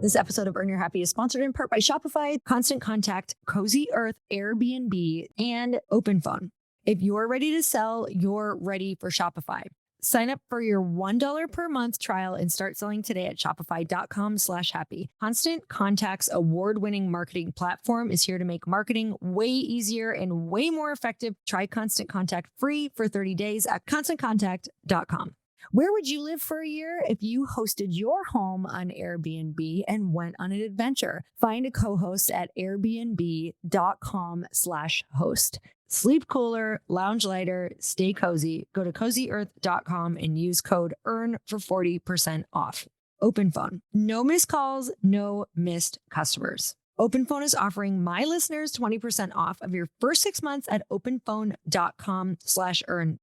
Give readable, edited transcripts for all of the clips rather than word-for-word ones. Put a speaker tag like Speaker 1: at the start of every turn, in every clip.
Speaker 1: This episode of Earn Your Happy is sponsored in part by Shopify, Constant Contact, Cozy Earth, Airbnb, and OpenPhone. If you're ready to sell, you're ready for Shopify. Sign up for your $1 per month trial and start selling today at shopify.com/happy. Constant Contact's award-winning marketing platform is here to make marketing way easier and way more effective. Try Constant Contact free for 30 days at constantcontact.com. Where would you live for a year if you hosted your home on Airbnb and went on an adventure? Find a co-host at airbnb.com/host. Sleep cooler, lounge lighter, stay cozy. Go to cozyearth.com and use code EARN for 40% off. OpenPhone. No missed calls, no missed customers. OpenPhone is offering my listeners 20% off of your first 6 months at openphone.com/earn.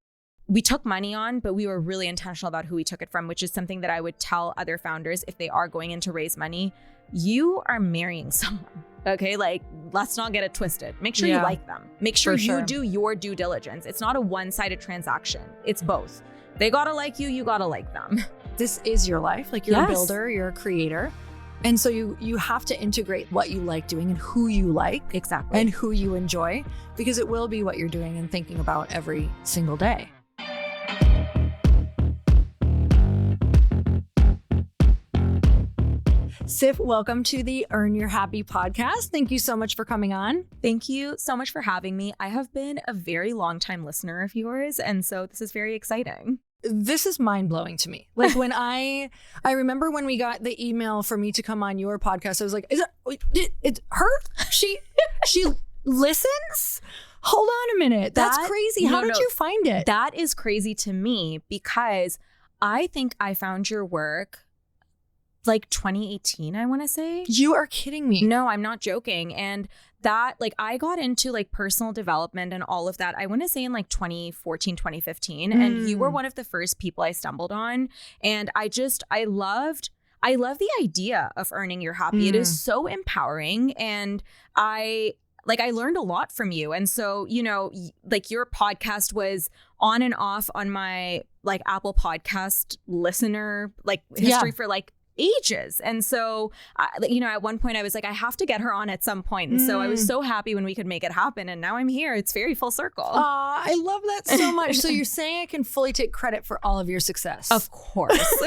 Speaker 2: We took money on, but we were really intentional about who we took it from, which is something that I would tell other founders if they are going in to raise money. You are marrying someone, okay? Like, let's not get it twisted. Make sure you like them. Make sure you do your due diligence. It's not a one-sided transaction. It's both. They gotta like you, you gotta like them.
Speaker 1: This is your life. Like, you're a builder, you're a creator. And so you have to integrate what you like doing and who you like.
Speaker 2: Exactly.
Speaker 1: And who you enjoy, because it will be what you're doing and thinking about every single day. Siff, welcome to the Earn Your Happy podcast. Thank you so much for coming on.
Speaker 2: Thank you so much for having me. I have been a very long time listener of yours, and so this is very exciting.
Speaker 1: This is mind-blowing to me. Like, when I remember when we got the email for me to come on your podcast, I was like, it's her? She listens? Hold on a minute. That's crazy. How did you find it?
Speaker 2: That is crazy to me, because I think I found your work like 2018, I want to say.
Speaker 1: You are kidding me.
Speaker 2: No, I'm not joking. And that, like, I got into like personal development and all of that, I want to say in like 2014, 2015. And you were one of the first people I stumbled on. And I love the idea of earning your happy. It is so empowering. And I learned a lot from you. And so, you know, like, your podcast was on and off on my like Apple podcast listener, like, history for like ages. And so, you know, at one point I was like, I have to get her on at some point. And so I was so happy when we could make it happen. And now I'm here. It's very full circle.
Speaker 1: I love that so much. So you're saying I can fully take credit for all of your success?
Speaker 2: Of course.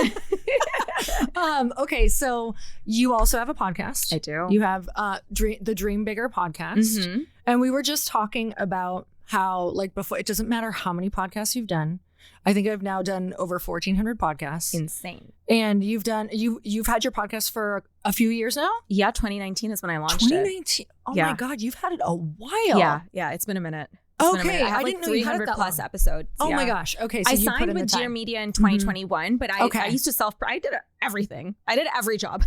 Speaker 1: Okay. So you also have a podcast.
Speaker 2: I do.
Speaker 1: You have the Dream Bigger podcast. Mm-hmm. And we were just talking about how, like, before, it doesn't matter how many podcasts you've done. I think I've now done over 1,400 podcasts.
Speaker 2: Insane.
Speaker 1: And you've had your podcast for a few years now?
Speaker 2: Yeah, 2019 is when I launched
Speaker 1: 2019. Oh my God, you've had it a while.
Speaker 2: Yeah, it's been a minute.
Speaker 1: Okay,
Speaker 2: I have like
Speaker 1: didn't know you had it
Speaker 2: 300 plus
Speaker 1: long.
Speaker 2: Episodes.
Speaker 1: Oh my gosh. Okay, so
Speaker 2: I
Speaker 1: you
Speaker 2: signed
Speaker 1: put in
Speaker 2: with
Speaker 1: the time.
Speaker 2: Dear Media in 2021, but I used to I did everything. I did every job.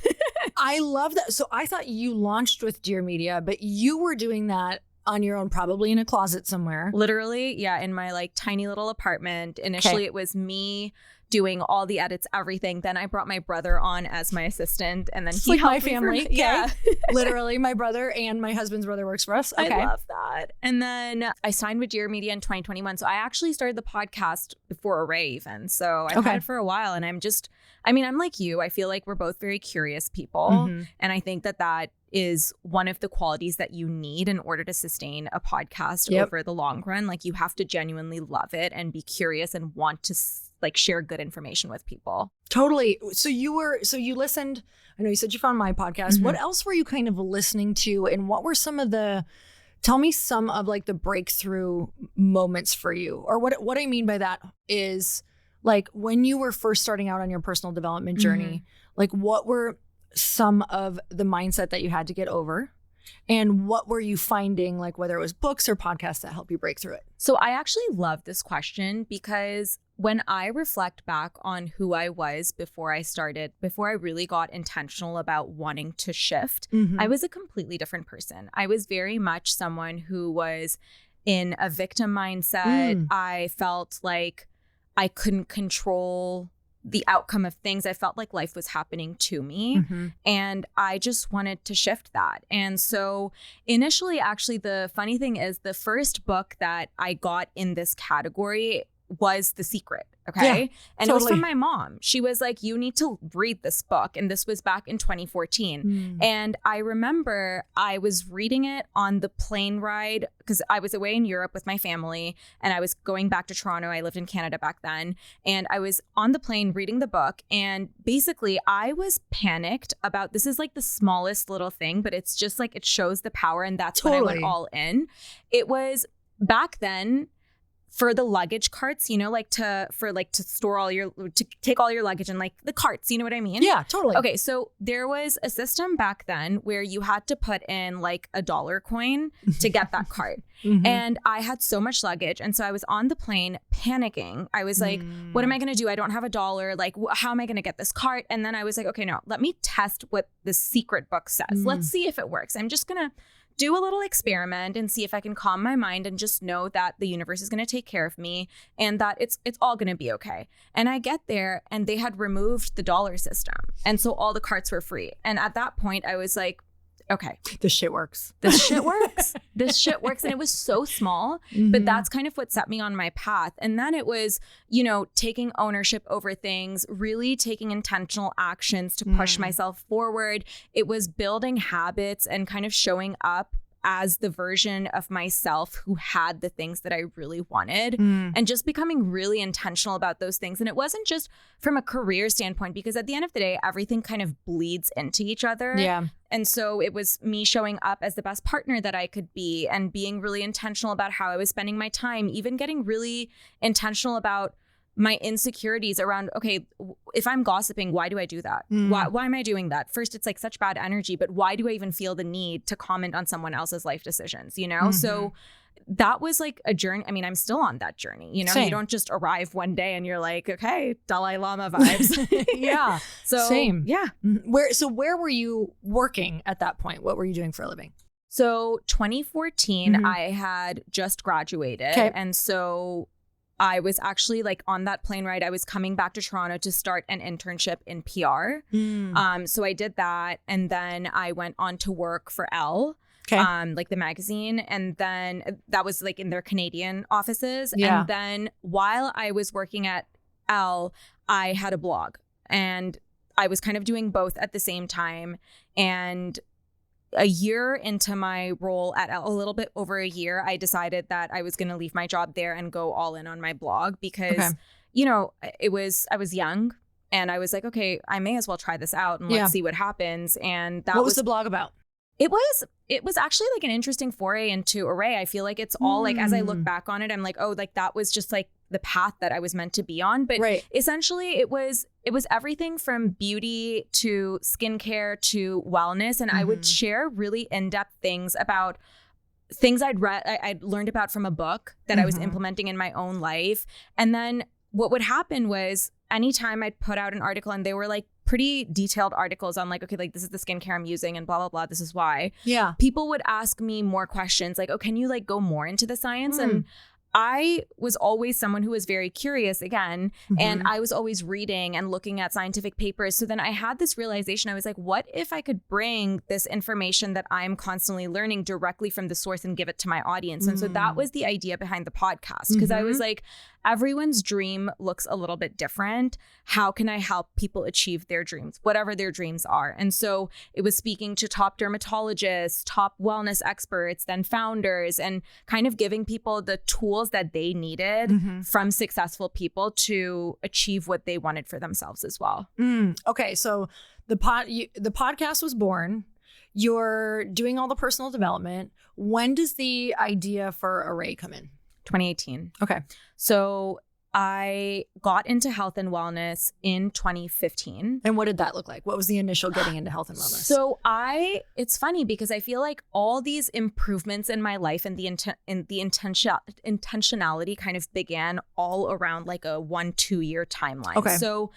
Speaker 1: I love that. So I thought you launched with Dear Media, but you were doing that on your own, probably in a closet somewhere.
Speaker 2: Literally, yeah, in my like tiny little apartment. Initially, it was me doing all the edits, everything. Then I brought my brother on as my assistant, and then he helped
Speaker 1: my family.
Speaker 2: Yeah,
Speaker 1: literally, my brother and my husband's brother works for us. Okay.
Speaker 2: I love that. And then I signed with Dear Media in 2021. So I actually started the podcast before Arrae even. So I've had it for a while, and I'm like you. I feel like we're both very curious people, and I think that is one of the qualities that you need in order to sustain a podcast over the long run. Like, you have to genuinely love it and be curious and want to like share good information with people.
Speaker 1: Totally. So you listened, I know you said you found my podcast. What else were you kind of listening to, and what were tell me some of like the breakthrough moments for you? Or what I mean by that is, like, when you were first starting out on your personal development journey, like, what were some of the mindset that you had to get over, and what were you finding, like, whether it was books or podcasts, that help you break through it?
Speaker 2: So I actually love this question, because when I reflect back on who I was before I really got intentional about wanting to shift, I was a completely different person. I was very much someone who was in a victim mindset. I felt like I couldn't control the outcome of things. I felt like life was happening to me, and I just wanted to shift that. And so initially, actually, the funny thing is, the first book that I got in this category was The Secret. Okay. And it was
Speaker 1: totally.
Speaker 2: from my mom. She was like, you need to read this book. And this was back in 2014. And I remember I was reading it on the plane ride because I was away in Europe with my family and I was going back to Toronto. I lived in Canada back then. And I was on the plane reading the book. And basically I was panicked about, this is like the smallest little thing, but it's just like, it shows the power. And that's when I went all in. It was back then, for the luggage carts, you know, like to store all your, to take all your luggage and like the carts, you know what I mean?
Speaker 1: Yeah, totally.
Speaker 2: Okay. So there was a system back then where you had to put in like $1 coin to get that cart. And I had so much luggage. And so I was on the plane panicking. I was like, what am I going to do? I don't have $1. Like, how am I going to get this cart? And then I was like, okay, no, let me test what the Secret book says. Let's see if it works. I'm just going to do a little experiment and see if I can calm my mind and just know that the universe is going to take care of me and that it's all going to be okay. And I get there and they had removed the dollar system. And so all the carts were free. And at that point I was like, okay,
Speaker 1: this shit works.
Speaker 2: This shit works. This shit works. And it was so small, but that's kind of what set me on my path. And then it was, you know, taking ownership over things, really taking intentional actions to push myself forward. It was building habits and kind of showing up as the version of myself who had the things that I really wanted and just becoming really intentional about those things. And it wasn't just from a career standpoint, because at the end of the day, everything kind of bleeds into each other.
Speaker 1: Yeah.
Speaker 2: And so it was me showing up as the best partner that I could be and being really intentional about how I was spending my time, even getting really intentional about my insecurities around, okay, if I'm gossiping, why do I do that? Why am I doing that? First, it's like such bad energy, but why do I even feel the need to comment on someone else's life decisions, you know? So that was like a journey. I mean, I'm still on that journey, you know?
Speaker 1: Same.
Speaker 2: You don't just arrive one day and you're like, okay, Dalai Lama vibes.
Speaker 1: Yeah.
Speaker 2: So
Speaker 1: same.
Speaker 2: Yeah.
Speaker 1: Where were you working at that point? What were you doing for a living?
Speaker 2: So 2014, I had just graduated.
Speaker 1: Okay.
Speaker 2: And so I was actually like on that plane ride. I was coming back to Toronto to start an internship in PR. So I did that. And then I went on to work for Elle, like the magazine. And then that was like in their Canadian offices.
Speaker 1: Yeah.
Speaker 2: And then while I was working at Elle, I had a blog and I was kind of doing both at the same time. And a year into my role at Elle, a little bit over a year, I decided that I was going to leave my job there and go all in on my blog because, you know, I was young and I was like, okay, I may as well try this out and let's see what happens. And that
Speaker 1: what was the blog about?
Speaker 2: It was actually like an interesting foray into Arrae. I feel like it's all like, as I look back on it, I'm like, oh, like that was just like the path that I was meant to be on. But essentially it was everything from beauty to skincare to wellness. And I would share really in-depth things about things I'd read, I'd learned about from a book that I was implementing in my own life. And then what would happen was anytime I'd put out an article and they were like pretty detailed articles on like, okay, like this is the skincare I'm using and blah, blah, blah. This is why. Yeah. People would ask me more questions like, oh, can you like go more into the science? And I was always someone who was very curious again, and I was always reading and looking at scientific papers. So then I had this realization. I was like, what if I could bring this information that I'm constantly learning directly from the source and give it to my audience? And so that was the idea behind the podcast, because I was like, everyone's dream looks a little bit different. How can I help people achieve their dreams, whatever their dreams are? And so it was speaking to top dermatologists, top wellness experts, then founders, and kind of giving people the tools that they needed from successful people to achieve what they wanted for themselves as well.
Speaker 1: Okay, so the podcast was born. You're doing all the personal development. When does the idea for Arrae come in?
Speaker 2: 2018.
Speaker 1: Okay.
Speaker 2: So I got into health and wellness in 2015.
Speaker 1: And what did that look like? What was the initial getting into health and wellness?
Speaker 2: So it's funny because I feel like all these improvements in my life and the intentionality kind of began all around like a 1-2 year timeline. Okay. So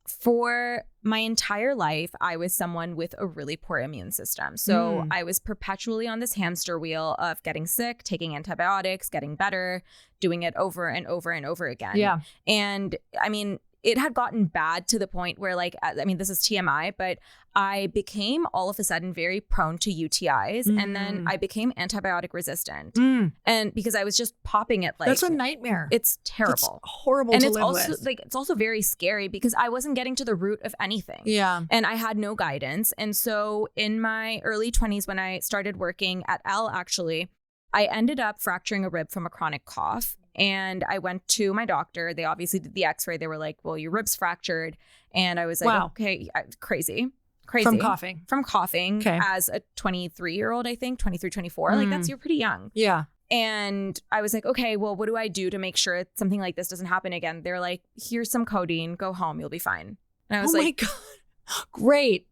Speaker 2: for my entire life, I was someone with a really poor immune system. So I was perpetually on this hamster wheel of getting sick, taking antibiotics, getting better, doing it over and over and over again. Yeah. And I mean, it had gotten bad to the point where like, I mean, this is TMI, but I became all of a sudden very prone to UTIs. And then I became antibiotic resistant. And because I was just popping it like.
Speaker 1: That's a nightmare.
Speaker 2: It's terrible.
Speaker 1: It's horrible
Speaker 2: and
Speaker 1: to
Speaker 2: it's
Speaker 1: live
Speaker 2: also
Speaker 1: with.
Speaker 2: like, it's also very scary because I wasn't getting to the root of anything.
Speaker 1: Yeah.
Speaker 2: And I had no guidance. And so in my early 20s, when I started working at Elle, actually, I ended up fracturing a rib from a chronic cough. And I went to my doctor. They obviously did the x-ray. They were like, well, your rib's fractured. And I was like,
Speaker 1: wow.
Speaker 2: Okay, crazy.
Speaker 1: From coughing.
Speaker 2: Okay. As a 23-year-old, I think, 23, 24. Like, you're pretty young.
Speaker 1: Yeah.
Speaker 2: And I was like, okay, well, what do I do to make sure something like this doesn't happen again? They're like, here's some codeine. Go home. You'll be fine. And I was like,
Speaker 1: oh my God. Great.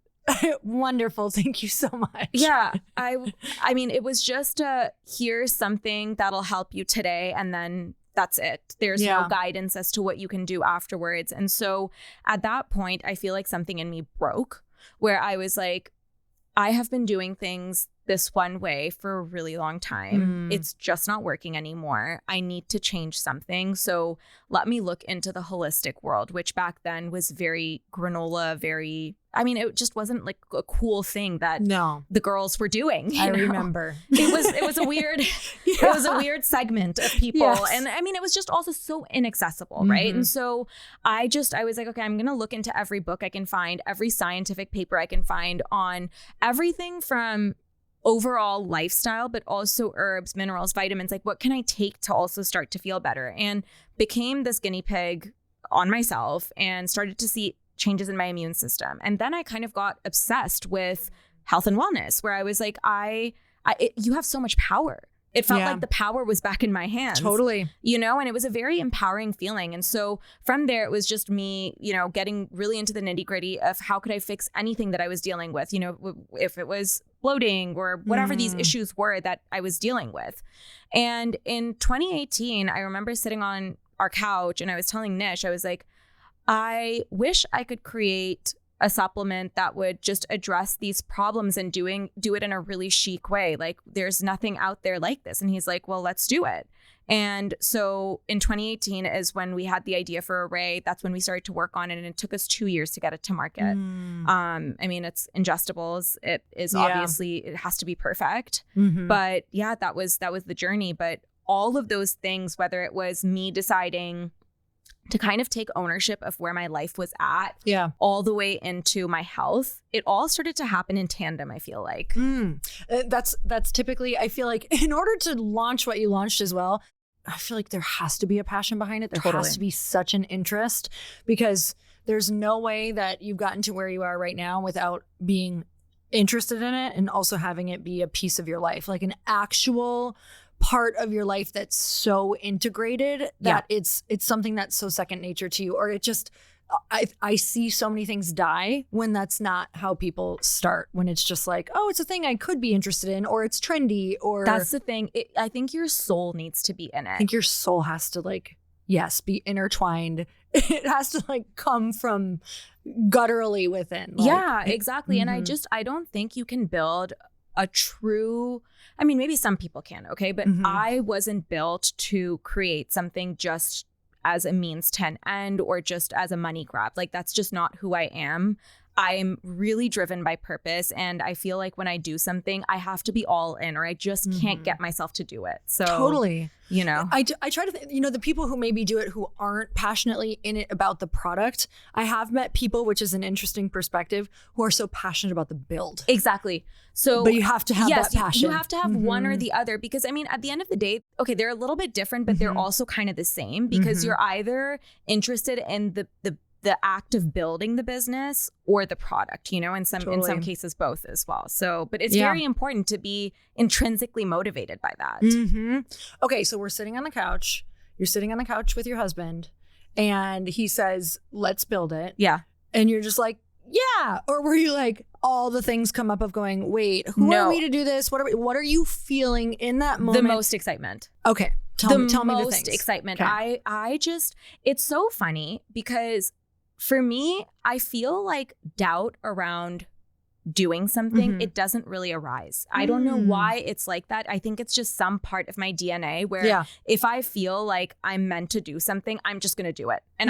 Speaker 1: Wonderful. Thank you so much.
Speaker 2: Yeah. I mean, it was just here's something that'll help you today. And then that's it. There's no guidance as to what you can do afterwards. And so at that point, I feel like something in me broke where I was like, I have been doing things this one way for a really long time. It's just not working anymore. I need to change something. So let me look into the holistic world, which back then was very granola, it just wasn't like a cool thing that the girls were doing.
Speaker 1: I remember.
Speaker 2: It was a weird, it was a weird segment of people. Yes. And I mean, it was just also so inaccessible. Right. And so I was like, okay, I'm going to look into every book I can find, every scientific paper I can find on everything from overall lifestyle, but also herbs, minerals, vitamins. Like, what can I take to also start to feel better? And became this guinea pig on myself and started to see changes in my immune system. And then I kind of got obsessed with health and wellness, where I was like, you have so much power. It felt like the power was back in my hands.
Speaker 1: Totally.
Speaker 2: And it was a very empowering feeling. And so from there, it was just me, getting really into the nitty gritty of how could I fix anything that I was dealing with, if it was bloating or whatever these issues were that I was dealing with. And in 2018, I remember sitting on our couch and I was telling Nish, I was like, I wish I could create a supplement that would just address these problems and do it in a really chic way. Like, there's nothing out there like this. And he's like, well, let's do it. And so in 2018 is when we had the idea for Arrae. That's when we started to work on it. And it took us 2 years to get it to market. It's ingestibles. It is obviously, it has to be perfect. But yeah, that was the journey. But all of those things, whether it was me deciding to kind of take ownership of where my life was at, all the way into my health, it all started to happen in tandem, I feel like.
Speaker 1: That's typically, I feel like, in order to launch what you launched as well, I feel like there has to be a passion behind it. There has to be such an interest, because there's no way that you've gotten to where you are right now without being interested in it and also having it be a piece of your life, like an actual part of your life that's so integrated that it's something that's so second nature to you. Or it just, I see so many things die when that's not how people start, when it's just like, oh, it's a thing I could be interested in, or it's trendy, or
Speaker 2: that's the thing. I think your soul needs to be in it.
Speaker 1: I think your soul has to be intertwined. It has to come from gutturally within.
Speaker 2: Yeah, exactly. And I don't think you can build a true, maybe some people can, okay? But I wasn't built to create something just as a means to an end or just as a money grab. Like, that's just not who I am. I'm really driven by purpose. And I feel like when I do something, I have to be all in, or I just can't get myself to do it. So
Speaker 1: totally.
Speaker 2: I
Speaker 1: try to, the people who maybe do it who aren't passionately in it about the product, I have met people, which is an interesting perspective, who are so passionate about the build.
Speaker 2: Exactly. So,
Speaker 1: but you have to have that passion.
Speaker 2: You have to have one or the other, because at the end of the day, okay, they're a little bit different, but they're also kind of the same, because you're either interested in the act of building the business or the product, in some cases, both as well. So, but it's very important to be intrinsically motivated by that.
Speaker 1: Okay. So we're sitting on the couch, you're sitting on the couch with your husband, and he says, let's build it.
Speaker 2: Yeah.
Speaker 1: And you're just like, yeah. Or were you like, all the things come up of going, wait, who are we to do this? What are you feeling in that moment?
Speaker 2: The most excitement.
Speaker 1: Okay. Tell me the things.
Speaker 2: The most excitement. Okay. I just, it's so funny because for me, I feel like doubt around doing something, it doesn't really arise. I don't know why it's like that. I think it's just some part of my DNA where if I feel like I'm meant to do something, I'm just going to do it. And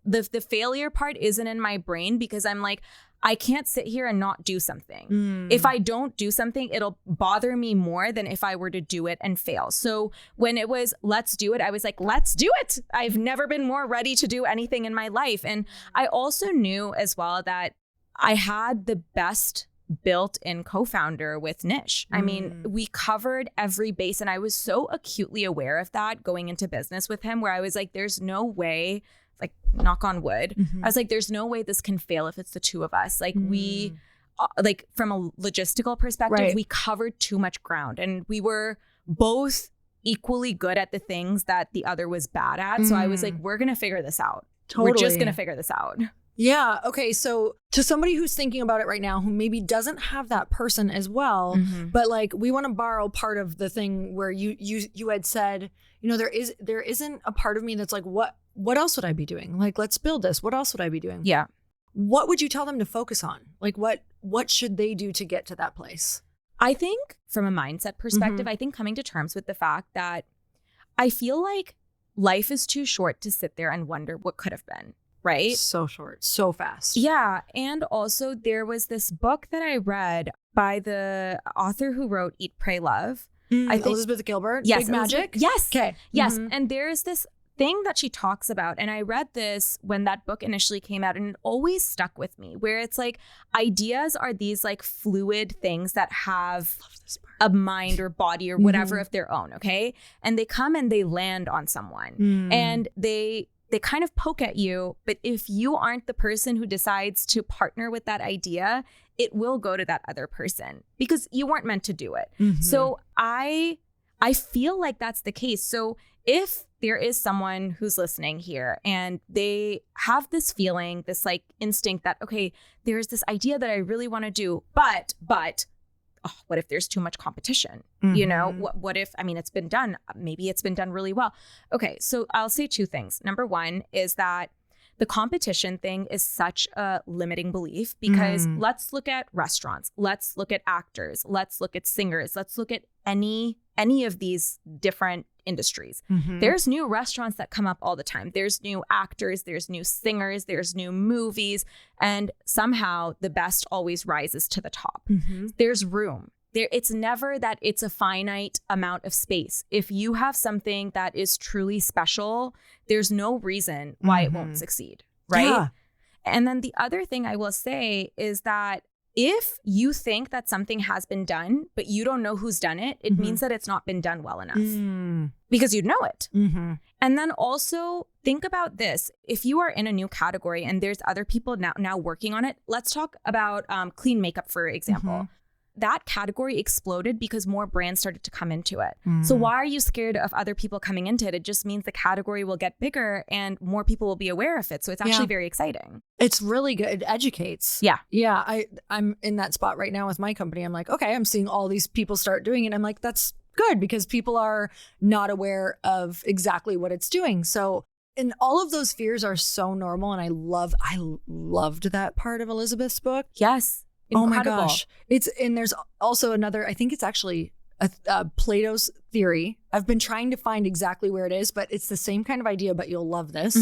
Speaker 2: the failure part isn't in my brain because I'm like, I can't sit here and not do something. If I don't do something, it'll bother me more than if I were to do it and fail. So when it was, let's do it, I was like, let's do it. I've never been more ready to do anything in my life. And I also knew as well that I had the best built-in co-founder with Nish. I mean, we covered every base, and I was so acutely aware of that going into business with him, where I was like, there's no way, like, knock on wood, I was like, there's no way this can fail if it's the two of us. Like we, like from a logistical perspective, we covered too much ground, and we were both equally good at the things that the other was bad at. So I was like, we're going to figure this out. We're just going to figure this out.
Speaker 1: Yeah. Okay. So to somebody who's thinking about it right now, who maybe doesn't have that person as well, but like, we want to borrow part of the thing where you had said, you know, there isn't a part of me that's like, what else would I be doing? Like, let's build this. What else would I be doing?
Speaker 2: Yeah.
Speaker 1: What would you tell them to focus on? Like, what should they do to get to that place?
Speaker 2: I think from a mindset perspective, I think coming to terms with the fact that I feel like life is too short to sit there and wonder what could have been. Right?
Speaker 1: So short, so fast.
Speaker 2: Yeah. And also there was this book that I read by the author who wrote Eat, Pray, Love. I think
Speaker 1: Elizabeth Gilbert.
Speaker 2: Yes.
Speaker 1: Big Magic.
Speaker 2: Yes.
Speaker 1: Okay.
Speaker 2: Yes. And there's this thing that she talks about, and I read this when that book initially came out, and it always stuck with me, where it's like ideas are these like fluid things that have a mind or body or whatever of their own. Okay. And they come and they land on someone, and they kind of poke at you, but if you aren't the person who decides to partner with that idea, it will go to that other person because you weren't meant to do it. So I feel like that's the case. So if there is someone who's listening here and they have this feeling, this like instinct that, okay, there's this idea that I really want to do, but oh, what if there's too much competition? You know, what if, I mean, it's been done. Maybe it's been done really well. Okay. So I'll say two things. Number one is that the competition thing is such a limiting belief because let's look at restaurants. Let's look at actors. Let's look at singers. Let's look at any of these different industries. There's new restaurants that come up all the time. There's new actors, there's new singers, there's new movies, and somehow the best always rises to the top. There's room. It's never that it's a finite amount of space. If you have something that is truly special, there's no reason why it won't succeed, right?
Speaker 1: Yeah.
Speaker 2: And then the other thing I will say is that if you think that something has been done, but you don't know who's done it, it means that it's not been done well enough because you'd know it. And then also think about this. If you are in a new category and there's other people now working on it, let's talk about clean makeup, for example. That category exploded because more brands started to come into it. So why are you scared of other people coming into it? It just means the category will get bigger and more people will be aware of it. So it's actually very exciting.
Speaker 1: It's really good. It educates.
Speaker 2: Yeah.
Speaker 1: Yeah. I'm in that spot right now with my company. I'm like, okay, I'm seeing all these people start doing it. I'm like, that's good because people are not aware of exactly what it's doing. So, and all of those fears are so normal. And I loved that part of Elizabeth's book.
Speaker 2: Yes. Incredible.
Speaker 1: Oh my gosh. And there's also another, I think it's actually Plato's theory. I've been trying to find exactly where it is, but it's the same kind of idea, but you'll love this.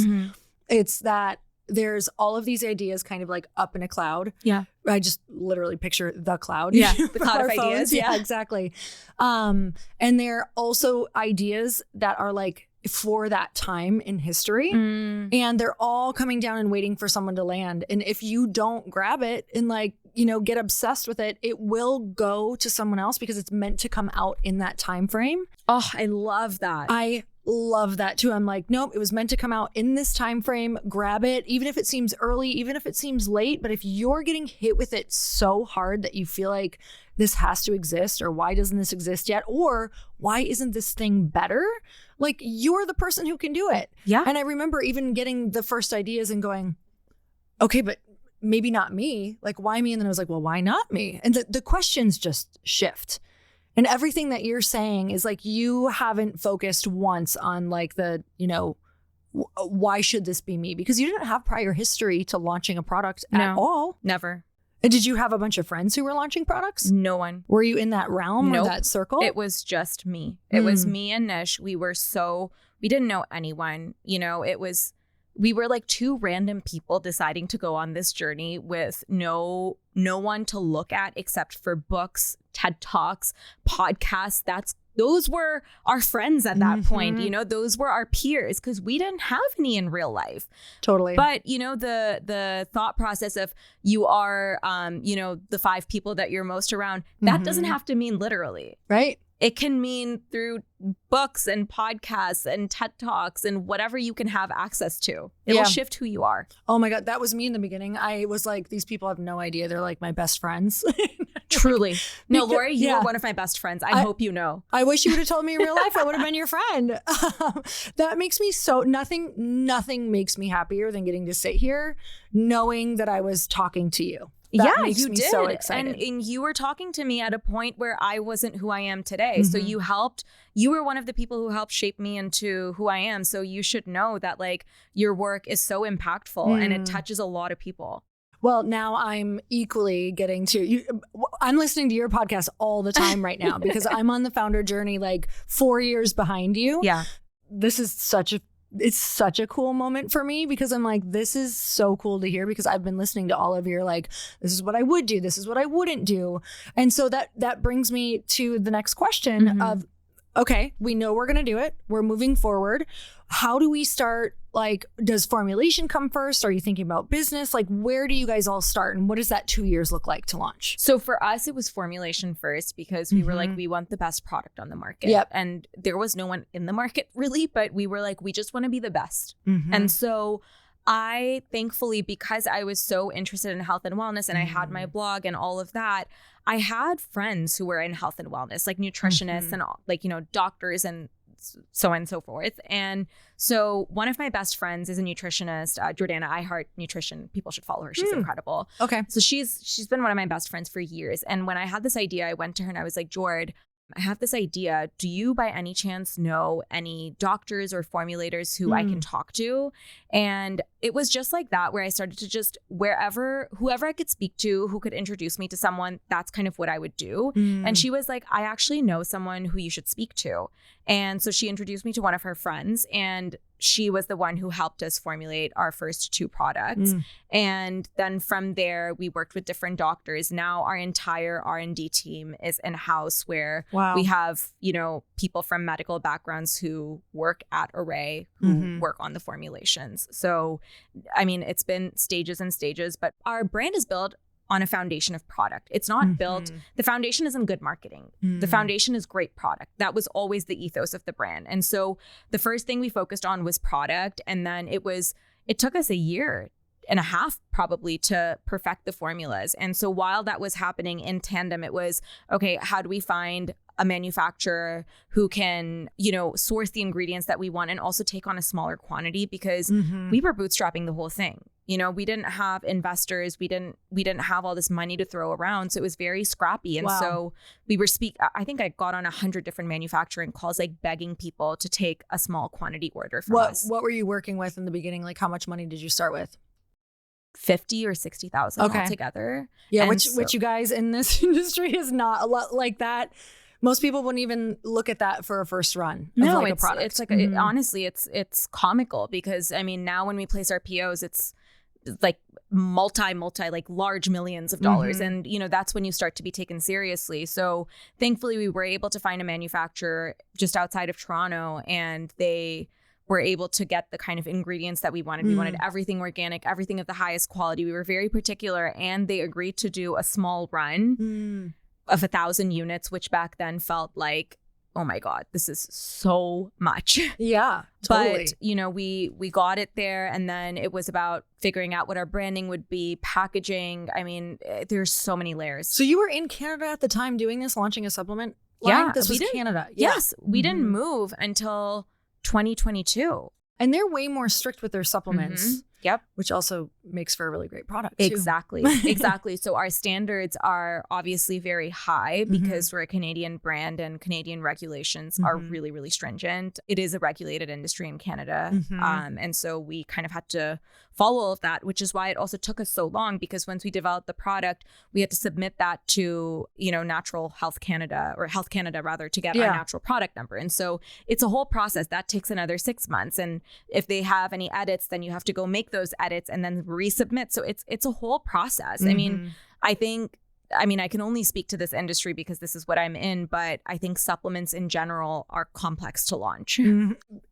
Speaker 1: It's that there's all of these ideas kind of like up in a cloud. Yeah. I just literally picture the cloud.
Speaker 2: Yeah. The cloud of ideas.
Speaker 1: Yeah, exactly. And they're also ideas that are like for that time in history, and they're all coming down and waiting for someone to land. And if you don't grab it and like, you know, get obsessed with it, it will go to someone else because it's meant to come out in that time frame.
Speaker 2: Oh, I love that.
Speaker 1: I love that too. I'm like, nope, it was meant to come out in this time frame. Grab it, even if it seems early, even if it seems late. But if you're getting hit with it so hard that you feel like this has to exist, or why doesn't this exist yet, or why isn't this thing better? Like, you're the person who can do it.
Speaker 2: Yeah.
Speaker 1: And I remember even getting the first ideas and going, okay, but maybe not me. Like, why me? And then I was like, well, why not me? And the questions just shift. And everything that you're saying is like, you haven't focused once on like the, you know, why should this be me? Because you didn't have prior history to launching a product at all.
Speaker 2: Never.
Speaker 1: And did you have a bunch of friends who were launching products?
Speaker 2: No one.
Speaker 1: Were you in that realm or that circle?
Speaker 2: It was just me. It was me and Nish. We didn't know anyone. You know, we were like two random people deciding to go on this journey with no one to look at except for books, TED Talks, podcasts. Those were our friends at that point, you know, those were our peers because we didn't have any in real life.
Speaker 1: Totally.
Speaker 2: But, you know, the thought process of you are, you know, the 5 people that you're most around, that doesn't have to mean literally.
Speaker 1: Right.
Speaker 2: It can mean through books and podcasts and TED Talks and whatever you can have access to. It will shift who you are.
Speaker 1: Oh my God. That was me in the beginning. I was like, these people have no idea. They're like my best friends.
Speaker 2: Truly. No, Lori, you were one of my best friends. I hope you know.
Speaker 1: I wish you would have told me in real life. I would have been your friend. That makes me nothing makes me happier than getting to sit here knowing that I was talking to you. That makes me so excited.
Speaker 2: And you were talking to me at a point where I wasn't who I am today. So you were one of the people who helped shape me into who I am. So you should know that like your work is so impactful and it touches a lot of people.
Speaker 1: Well, now I'm equally getting to I'm listening to your podcast all the time right now because I'm on the founder journey like 4 years behind you.
Speaker 2: Yeah.
Speaker 1: This is it's such a cool moment for me because I'm like, this is so cool to hear because I've been listening to all of your like, this is what I would do. This is what I wouldn't do. And so that brings me to the next question of, okay, we know we're going to do it. We're moving forward. How do we start? Like, does formulation come first? Are you thinking about business? Like, where do you guys all start? And what does that 2 years look like to launch?
Speaker 2: So for us, it was formulation first because we were like, we want the best product on the market.
Speaker 1: Yep.
Speaker 2: And there was no one in the market really, but we were like, we just want to be the best. And so I thankfully, because I was so interested in health and wellness and I had my blog and all of that, I had friends who were in health and wellness, like nutritionists and all, like, you know, doctors and so on and so forth. And so one of my best friends is a nutritionist, Jordana. I Heart Nutrition. People should follow her. She's incredible.
Speaker 1: Okay.
Speaker 2: So she's been one of my best friends for years. And when I had this idea, I went to her and I was like, Jord, I have this idea. Do you by any chance know any doctors or formulators who I can talk to? And it was just like that where I started to just whoever I could speak to, who could introduce me to someone, that's kind of what I would do. And she was like, I actually know someone who you should speak to. And so she introduced me to one of her friends and she was the one who helped us formulate our first 2 products. And then from there, we worked with different doctors. Now our entire R&D team is in-house where we have, you know, people from medical backgrounds who work at Arrae, who work on the formulations. So, I mean, it's been stages and stages, but our brand is built on a foundation of product. It's not built, the foundation isn't good marketing. The foundation is great product. That was always the ethos of the brand. And so the first thing we focused on was product. And then it took us a year and a half probably to perfect the formulas. And so while that was happening in tandem, it was, okay, how do we find a manufacturer who can, you know, source the ingredients that we want and also take on a smaller quantity because we were bootstrapping the whole thing. You know, we didn't have investors. We didn't have all this money to throw around. So it was very scrappy. And so we were I think I got on 100 different manufacturing calls, like begging people to take a small quantity order from us.
Speaker 1: What were you working with in the beginning? Like how much money did you start with?
Speaker 2: 50 or 60,000 altogether.
Speaker 1: Yeah, which you guys in this industry is not a lot like that. Most people wouldn't even look at that for a first run.
Speaker 2: No,
Speaker 1: like
Speaker 2: it's
Speaker 1: a product.
Speaker 2: It's like honestly, it's comical because I mean now when we place our POs, it's like multi like large millions of dollars, and you know that's when you start to be taken seriously. So thankfully, we were able to find a manufacturer just outside of Toronto, and they were able to get the kind of ingredients that we wanted. We wanted everything organic, everything of the highest quality. We were very particular, and they agreed to do a small run of 1,000 units, which back then felt like, oh my God, this is so much.
Speaker 1: Yeah, totally.
Speaker 2: But, you know, we got it there, and then it was about figuring out what our branding would be, packaging. I mean, there's so many layers.
Speaker 1: So you were in Canada at the time doing this, launching a supplement line?
Speaker 2: Yeah.
Speaker 1: This was Canada.
Speaker 2: Yes. We didn't move until 2022.
Speaker 1: And they're way more strict with their supplements.
Speaker 2: Yep.
Speaker 1: Which also makes for a really great product too.
Speaker 2: Exactly. Exactly. So our standards are obviously very high because we're a Canadian brand and Canadian regulations are really, really stringent. It is a regulated industry in Canada. And so we kind of had to follow all of that, which is why it also took us so long, because once we developed the product, we had to submit that to, Natural Health Canada, or Health Canada rather, to get our natural product number. And so it's a whole process that takes another 6 months. And if they have any edits, then you have to go make those edits and then resubmit. So it's a whole process. I mean, I can only speak to this industry because this is what I'm in, but I think supplements in general are complex to launch.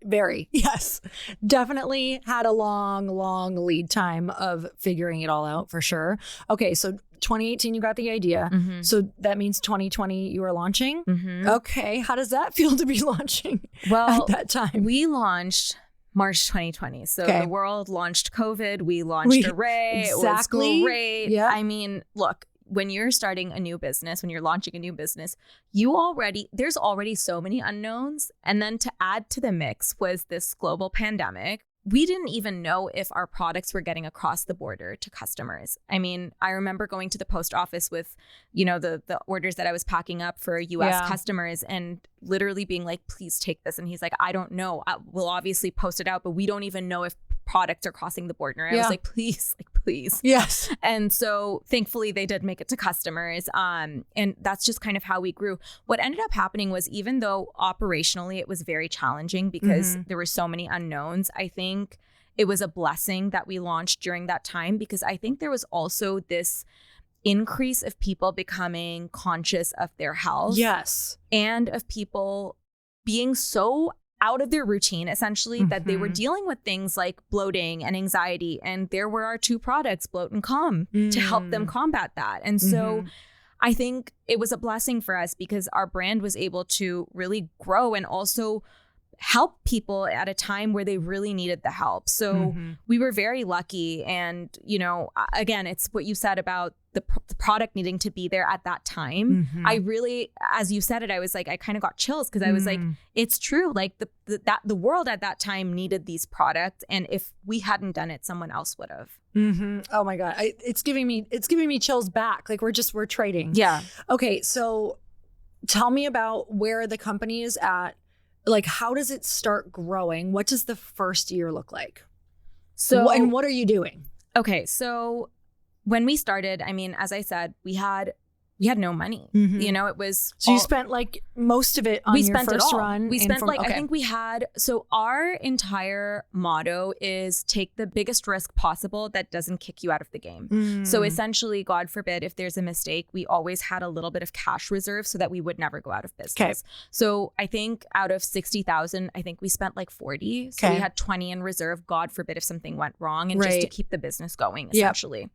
Speaker 1: Very. Yes. Definitely had a long lead time of figuring it all out for sure. Okay. So 2018, you got the idea. So that means 2020, you were launching. Okay. How does that feel to be launching at that time?
Speaker 2: We launched March 2020. So the world launched COVID. We launched Arrae.
Speaker 1: Exactly.
Speaker 2: It was great.
Speaker 1: Yeah.
Speaker 2: I mean, look, when you're starting a new business, when you're launching a new business, there's already so many unknowns. And then to add to the mix was this global pandemic. We didn't even know if our products were getting across the border to customers. I mean, I remember going to the post office with, the orders that I was packing up for US customers and literally being like, please take this. And he's like, I don't know. We'll obviously post it out, but we don't even know if products are crossing the border. And I was like, please.
Speaker 1: Yes.
Speaker 2: And so thankfully they did make it to customers. And that's just kind of how we grew. What ended up happening was, even though operationally it was very challenging because there were so many unknowns, I think it was a blessing that we launched during that time, because I think there was also this increase of people becoming conscious of their health.
Speaker 1: Yes.
Speaker 2: And of people being so out of their routine, essentially, that they were dealing with things like bloating and anxiety. And there were our two products, Bloat and Calm, to help them combat that. And so I think it was a blessing for us because our brand was able to really grow and also help people at a time where they really needed the help. So we were very lucky. And, again, it's what you said about the product needing to be there at that time. I really, as you said it, I was like, I kind of got chills because I was like, it's true. Like the world at that time needed these products. And if we hadn't done it, someone else would have.
Speaker 1: Oh my God. It's giving me chills back. Like we're trading.
Speaker 2: Yeah.
Speaker 1: Okay. So tell me about where the company is at. Like, how does it start growing? What does the first year look like? So, and what are you doing?
Speaker 2: Okay. So when we started, I mean, as I said, we had no money. It was.
Speaker 1: So you spent like most of it on your first run.
Speaker 2: We spent I think we had. So our entire motto is take the biggest risk possible that doesn't kick you out of the game. So essentially, God forbid, if there's a mistake, we always had a little bit of cash reserve so that we would never go out of business. Okay. So I think out of 60,000, I think we spent like 40. So we had 20 in reserve. God forbid if something went wrong, and just to keep the business going, essentially. Yep.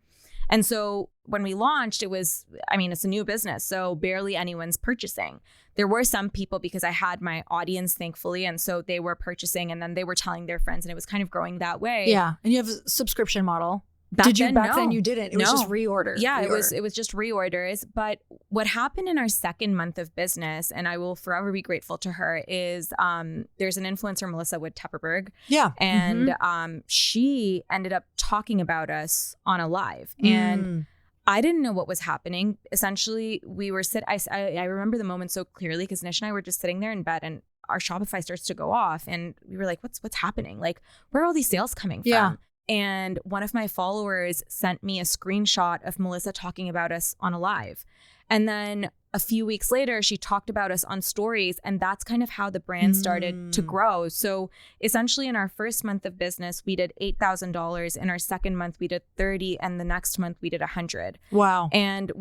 Speaker 2: And so when we launched, it's a new business, so barely anyone's purchasing. There were some people because I had my audience, thankfully, and so they were purchasing and then they were telling their friends, and it was kind of growing that way.
Speaker 1: Yeah. And you have a subscription model. Back then you didn't. It was just reorder.
Speaker 2: Yeah, it was just reorders. But what happened in our second month of business, and I will forever be grateful to her, is there's an influencer, Melissa Wood-Tepperberg.
Speaker 1: Yeah.
Speaker 2: And she ended up talking about us on a live. And I didn't know what was happening. Essentially, we were I remember the moment so clearly because Nish and I were just sitting there in bed and our Shopify starts to go off and we were like, what's happening? Like, where are all these sales coming from?
Speaker 1: Yeah.
Speaker 2: And one of my followers sent me a screenshot of Melissa talking about us on a live. And then a few weeks later, she talked about us on stories. And that's kind of how the brand started to grow. So essentially in our first month of business, we did $8,000. In our second month, we did 30. And the next month we did 100.
Speaker 1: Wow.
Speaker 2: And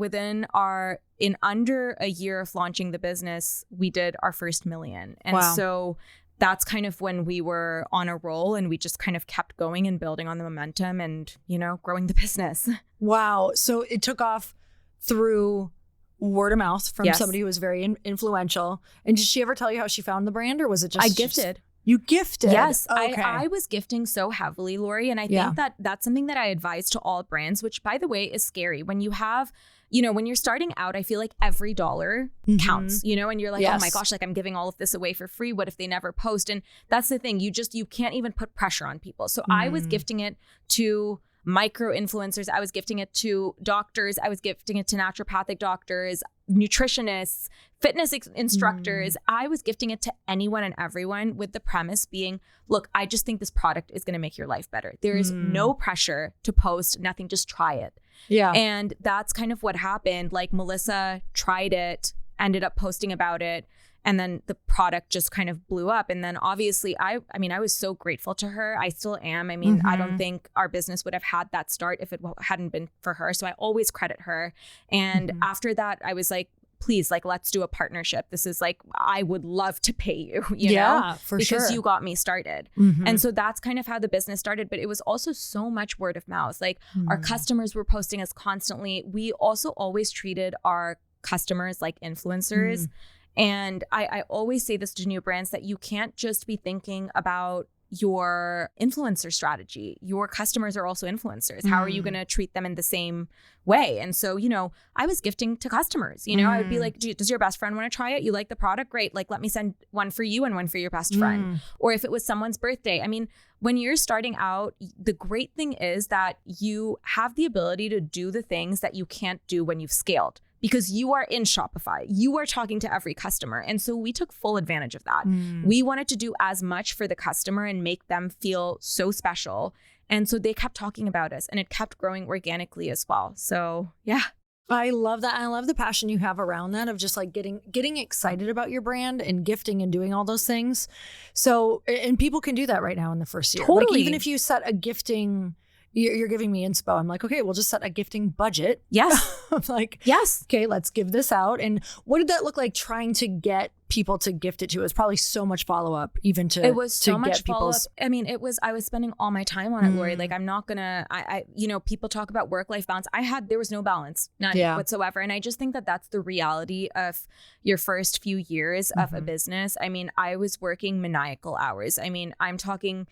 Speaker 2: in under a year of launching the business, we did our first million. And so that's kind of when we were on a roll and we just kind of kept going and building on the momentum and, growing the business. Wow.
Speaker 1: So it took off through word of mouth from somebody who was very influential. And did she ever tell you how she found the brand, or was it just...
Speaker 2: I gifted.
Speaker 1: You gifted?
Speaker 2: Yes.
Speaker 1: Okay.
Speaker 2: I was gifting so heavily, Lori. And I think that that's something that I advise to all brands, which by the way is scary. When you have, you know, when you're starting out, I feel like every dollar counts, you know, and you're like, oh my gosh, like I'm giving all of this away for free. What if they never post? And that's the thing. You can't even put pressure on people. So I was gifting it to micro influencers. I was gifting it to doctors. I was gifting it to naturopathic doctors, nutritionists, fitness instructors. I was gifting it to anyone and everyone with the premise being, look, I just think this product is going to make your life better. There is no pressure to post, nothing, just try it. Yeah. And that's kind of what happened. Like Melissa tried it, ended up posting about it. And then the product just kind of blew up. And then obviously, I mean, I was so grateful to her. I still am. I mean, I don't think our business would have had that start if it hadn't been for her. So I always credit her. And after that, I was like, please, like, let's do a partnership. This is like, I would love to pay you, you know, for sure. Because you got me started. And so that's kind of how the business started. But it was also so much word of mouth. Like our customers were posting us constantly. We also always treated our customers like influencers. And I always say this to new brands, that you can't just be thinking about your influencer strategy. Your customers are also influencers. How are you going to treat them in the same way? And so, you know, I was gifting to customers. You know, I would be like, does your best friend want to try it? You like the product? Great. Like, let me send one for you and one for your best friend. Or if it was someone's birthday. I mean, when you're starting out, the great thing is that you have the ability to do the things that you can't do when you've scaled. Because you are in Shopify, you are talking to every customer. And so we took full advantage of that. We wanted to do as much for the customer and make them feel so special. And so they kept talking about us, and it kept growing organically as well. So yeah.
Speaker 1: I love that. I love the passion you have around that, of just like getting excited about your brand and gifting and doing all those things. So, and people can do that right now in the first year.
Speaker 2: Totally.
Speaker 1: Like, even if you set a gifting, you're giving me inspo. I'm like, okay, we'll just set a gifting budget.
Speaker 2: Yes.
Speaker 1: I'm like,
Speaker 2: yes.
Speaker 1: Okay, let's give this out. And what did that look like, trying to get people to gift it to? It was probably so much follow-up, even to
Speaker 2: it was so much follow-up.
Speaker 1: people's...
Speaker 2: I mean, I was spending all my time on it, Lori. Like, I'm not gonna, you know, people talk about work-life balance. There was no balance, none whatsoever. And I just think that that's the reality of your first few years of a business. I mean, I was working maniacal hours. I mean, I'm talking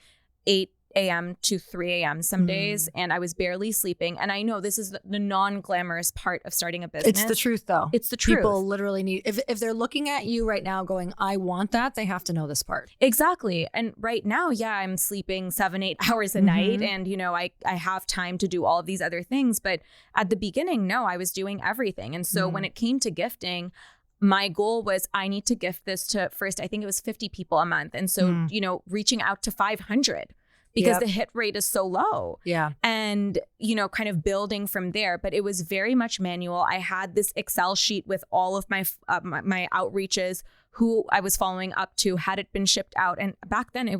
Speaker 2: 8 a.m. to 3 a.m. some days, and I was barely sleeping. And I know this is the non-glamorous part of starting a business.
Speaker 1: It's the truth, though.
Speaker 2: It's the truth.
Speaker 1: People literally need, if they're looking at you right now going, I want that, they have to know this part.
Speaker 2: Exactly. And right now, I'm sleeping 7-8 hours a night, and you know, I have time to do all of these other things. But at the beginning, no, I was doing everything. And so when it came to gifting, my goal was, I need to gift this to, first, I think it was 50 people a month. And so, you know, reaching out to 500. Because the hit rate is so low. Yeah. And, you know, kind of building from there. But it was very much manual. I had this Excel sheet with all of my my outreaches, who I was following up to, had it been shipped out. And back then I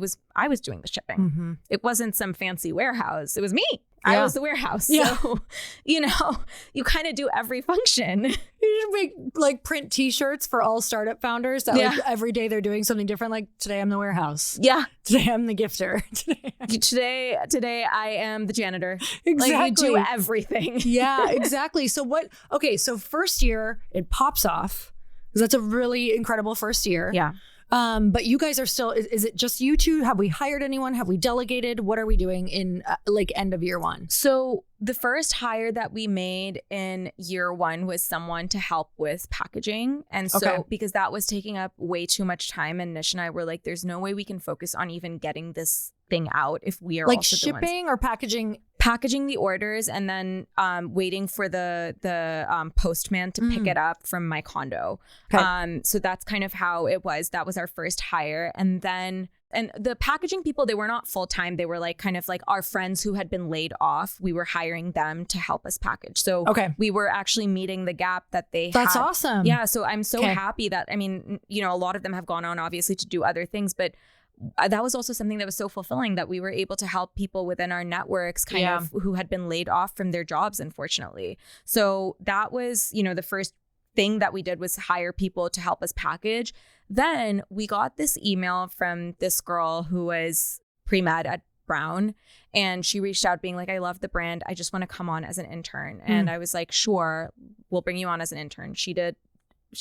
Speaker 2: was doing the shipping. It wasn't some fancy warehouse. It was me. I was the warehouse. So, you know, you kind of do every function.
Speaker 1: You should make, like, print t-shirts for all startup founders that like every day they're doing something different. Like, today I'm the warehouse. Yeah. Today I'm the gifter.
Speaker 2: Today I am the janitor.
Speaker 1: Exactly.
Speaker 2: Like, you do everything.
Speaker 1: Yeah, exactly. So so first year it pops off, because that's a really incredible first year. Yeah. But you guys are still, is it just you two? Have we hired anyone? Have we delegated? What are we doing in like end of year one?
Speaker 2: So the first hire that we made in year one was someone to help with packaging. And so because that was taking up way too much time, and Nish and I were like, there's no way we can focus on even getting this thing out if we are
Speaker 1: like
Speaker 2: also
Speaker 1: shipping or
Speaker 2: packaging the orders, and then waiting for the postman to pick it up from my condo. So that's kind of how it was. That was our first hire. And then the packaging people, they were not full-time. They were like kind of like our friends who had been laid off. We were hiring them to help us package. So we were actually meeting the gap that they had.
Speaker 1: That's awesome.
Speaker 2: Yeah. So I'm so happy that, I mean, you know, a lot of them have gone on obviously to do other things, but that was also something that was so fulfilling, that we were able to help people within our networks kind of who had been laid off from their jobs, unfortunately. So that was, you know, the first thing that we did was hire people to help us package. Then we got this email from this girl who was pre-med at Brown, and she reached out being like, I love the brand. I just want to come on as an intern. And I was like, sure, we'll bring you on as an intern. She did.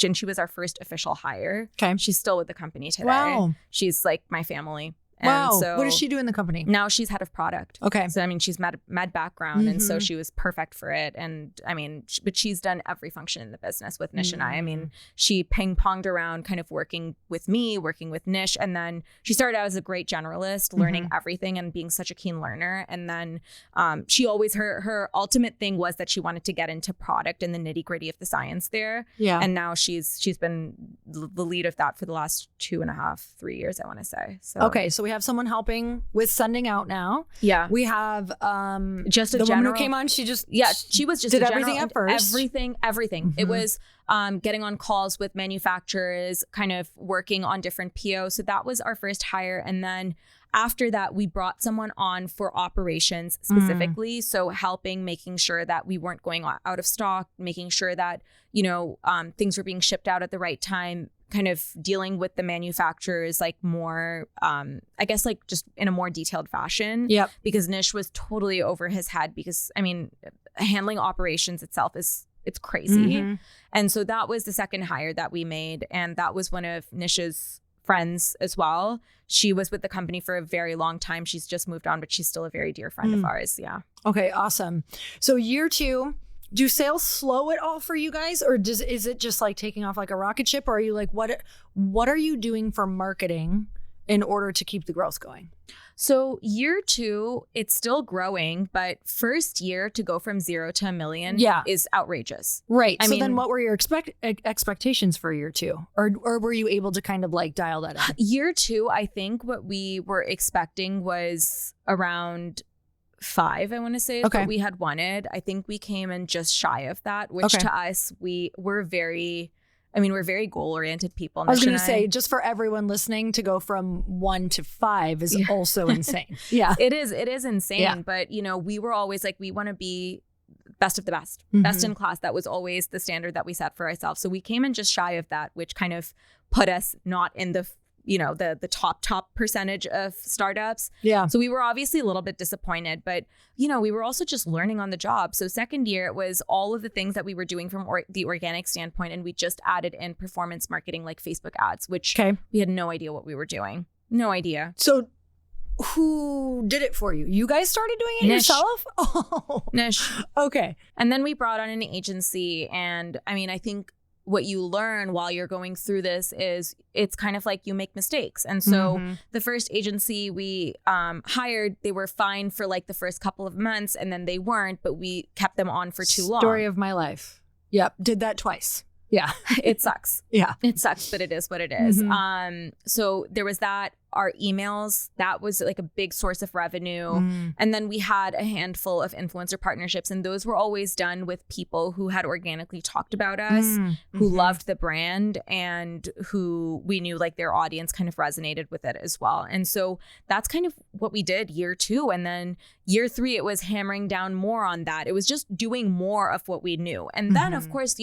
Speaker 2: And she was our first official hire. Okay. She's still with the company today. Wow. She's like my family.
Speaker 1: Wow.
Speaker 2: So
Speaker 1: What does she do in the company?
Speaker 2: now she's head of product.
Speaker 1: Okay.
Speaker 2: So, I mean, she's med background. And so she was perfect for it. And I mean, but she's done every function in the business with Nish and I. I mean, she ping-ponged around kind of working with me, working with Nish. And then she started out as a great generalist, learning everything and being such a keen learner. And then she always, her ultimate thing was that she wanted to get into product and the nitty-gritty of the science there. Yeah. And now she's been the lead of that for the last 2.5, 3 years, I want to say. So
Speaker 1: okay, so we have someone helping with sending out now.
Speaker 2: Yeah.
Speaker 1: We have
Speaker 2: just a
Speaker 1: the
Speaker 2: general,
Speaker 1: woman who came on, she was just
Speaker 2: did
Speaker 1: everything at first.
Speaker 2: Everything. It was getting on calls with manufacturers, kind of working on different POs. So that was our first hire. And then after that, we brought someone on for operations specifically. So helping, making sure that we weren't going out of stock, making sure that, things were being shipped out at the right time, kind of dealing with the manufacturers like more, I guess like just in a more detailed fashion. Yep. Because Nish was totally over his head because, I mean, handling operations itself it's crazy. And so that was the second hire that we made. And that was one of Nish's friends as well. She was with the company for a very long time. She's just moved on, but she's still a very dear friend of ours. Yeah.
Speaker 1: Okay, awesome. So year 2, do sales slow at all for you guys? Or is it just like taking off like a rocket ship? Or are you like, what are you doing for marketing in order to keep the growth going?
Speaker 2: So year 2, it's still growing, but first year to go from 0 to $1 million is outrageous.
Speaker 1: Right. I mean, then what were your expectations for year 2? Or were you able to kind of like dial that in?
Speaker 2: Year 2, I think what we were expecting was around 5, I want to say, is what we had wanted. I think we came in just shy of that, which to us, we're very goal-oriented people.
Speaker 1: I was going to say, just for everyone listening, to go from 1 to 5 is also insane. Yeah,
Speaker 2: it is insane. Yeah. But, we were always like, we want to be best of the best, best in class. That was always the standard that we set for ourselves. So we came in just shy of that, which kind of put us not in the the top percentage of startups. Yeah. So we were obviously a little bit disappointed, but we were also just learning on the job. So second year, it was all of the things that we were doing from the organic standpoint. And we just added in performance marketing like Facebook ads, which we had no idea what we were doing. No idea.
Speaker 1: So who did it for you? You guys started doing it yourself? Oh,
Speaker 2: Nish.
Speaker 1: Okay.
Speaker 2: And then we brought on an agency. And I mean, I think what you learn while you're going through this is it's kind of like you make mistakes. And so the first agency we hired, they were fine for like the first couple of months and then they weren't, but we kept them on for too long.
Speaker 1: Story of my life. Yep. Did that twice. Yeah.
Speaker 2: It sucks.
Speaker 1: Yeah.
Speaker 2: It sucks, but it is what it is. So there was that. Our emails, that was like a big source of revenue. And then we had a handful of influencer partnerships, and those were always done with people who had organically talked about us, who loved the brand, and who we knew like their audience kind of resonated with it as well. And so that's kind of what we did year 2. And then year 3, it was hammering down more on that. It was just doing more of what we knew. And then of course,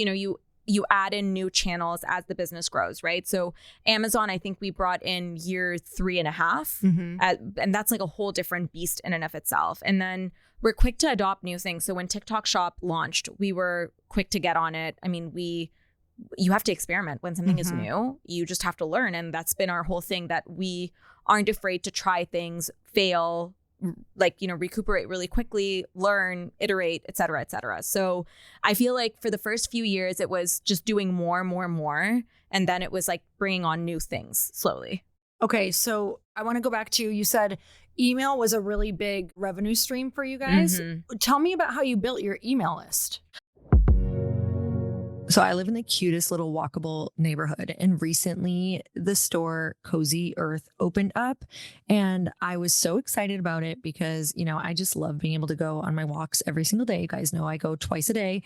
Speaker 2: you add in new channels as the business grows, right? So Amazon, I think we brought in year 3.5, and that's like a whole different beast in and of itself. And then we're quick to adopt new things. So when TikTok Shop launched, we were quick to get on it. I mean, you have to experiment when something is new. You just have to learn. And that's been our whole thing, that we aren't afraid to try things, fail, like, recuperate really quickly, learn, iterate, et cetera, et cetera. So I feel like for the first few years, it was just doing more. And then it was like bringing on new things slowly.
Speaker 1: Okay. So I want to go back to, you said email was a really big revenue stream for you guys. Tell me about how you built your email list. So I live in the cutest little walkable neighborhood, and recently the store Cozy Earth opened up, and I was so excited about it because, I just love being able to go on my walks every single day. You guys know I go twice a day.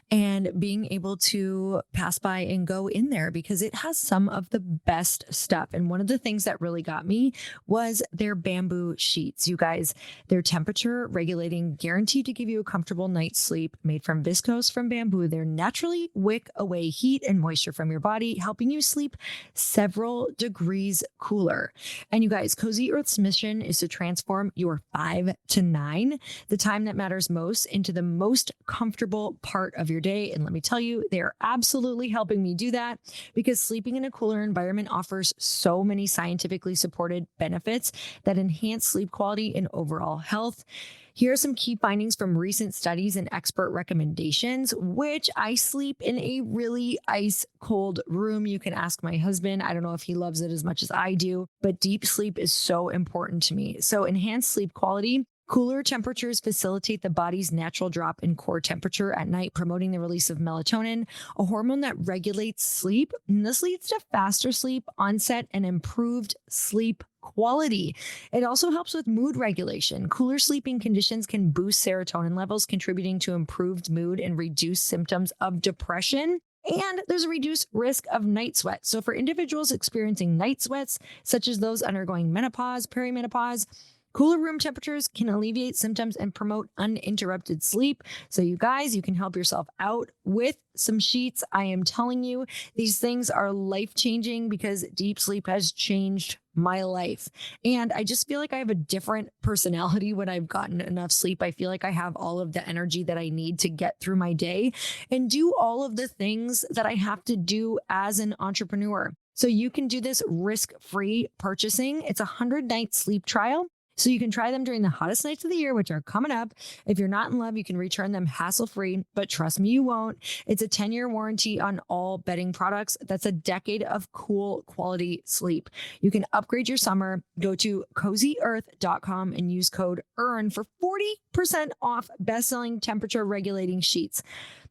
Speaker 1: And being able to pass by and go in there because it has some of the best stuff. And one of the things that really got me was their bamboo sheets. You guys, they're temperature regulating, guaranteed to give you a comfortable night's sleep, made from viscose from bamboo. They're naturally wick away heat and moisture from your body, helping you sleep several degrees cooler. And you guys, Cozy Earth's mission is to transform your 5 to 9, the time that matters most, into the most comfortable part of your your day. And let me tell you, they are absolutely helping me do that because sleeping in a cooler environment offers so many scientifically supported benefits that enhance sleep quality and overall health. Here are some key findings from recent studies and expert recommendations, which I sleep in a really ice cold room. You can ask my husband. I don't know if he loves it as much as I do, but deep sleep is so important to me. So enhanced sleep quality. Cooler temperatures facilitate the body's natural drop in core temperature at night, promoting the release of melatonin, a hormone that regulates sleep. And this leads to faster sleep onset and improved sleep quality. It also helps with mood regulation. Cooler sleeping conditions can boost serotonin levels, contributing to improved mood and reduced symptoms of depression. And there's a reduced risk of night sweat. So for individuals experiencing night sweats, such as those undergoing menopause, perimenopause, cooler room temperatures can alleviate symptoms and promote uninterrupted sleep. So you guys, you can help yourself out with some sheets. I am telling you, these things are life-changing because deep sleep has changed my life. And I just feel like I have a different personality when I've gotten enough sleep. I feel like I have all of the energy that I need to get through my day and do all of the things that I have to do as an entrepreneur. So you can do this risk-free purchasing. It's a 100-night sleep trial. So you can try them during the hottest nights of the year, which are coming up. If you're not in love, you can return them hassle-free, but trust me, you won't. It's a 10-year warranty on all bedding products. That's a decade of cool quality sleep. You can upgrade your summer. Go to CozyEarth.com and use code EARN for 40% off best-selling temperature regulating sheets,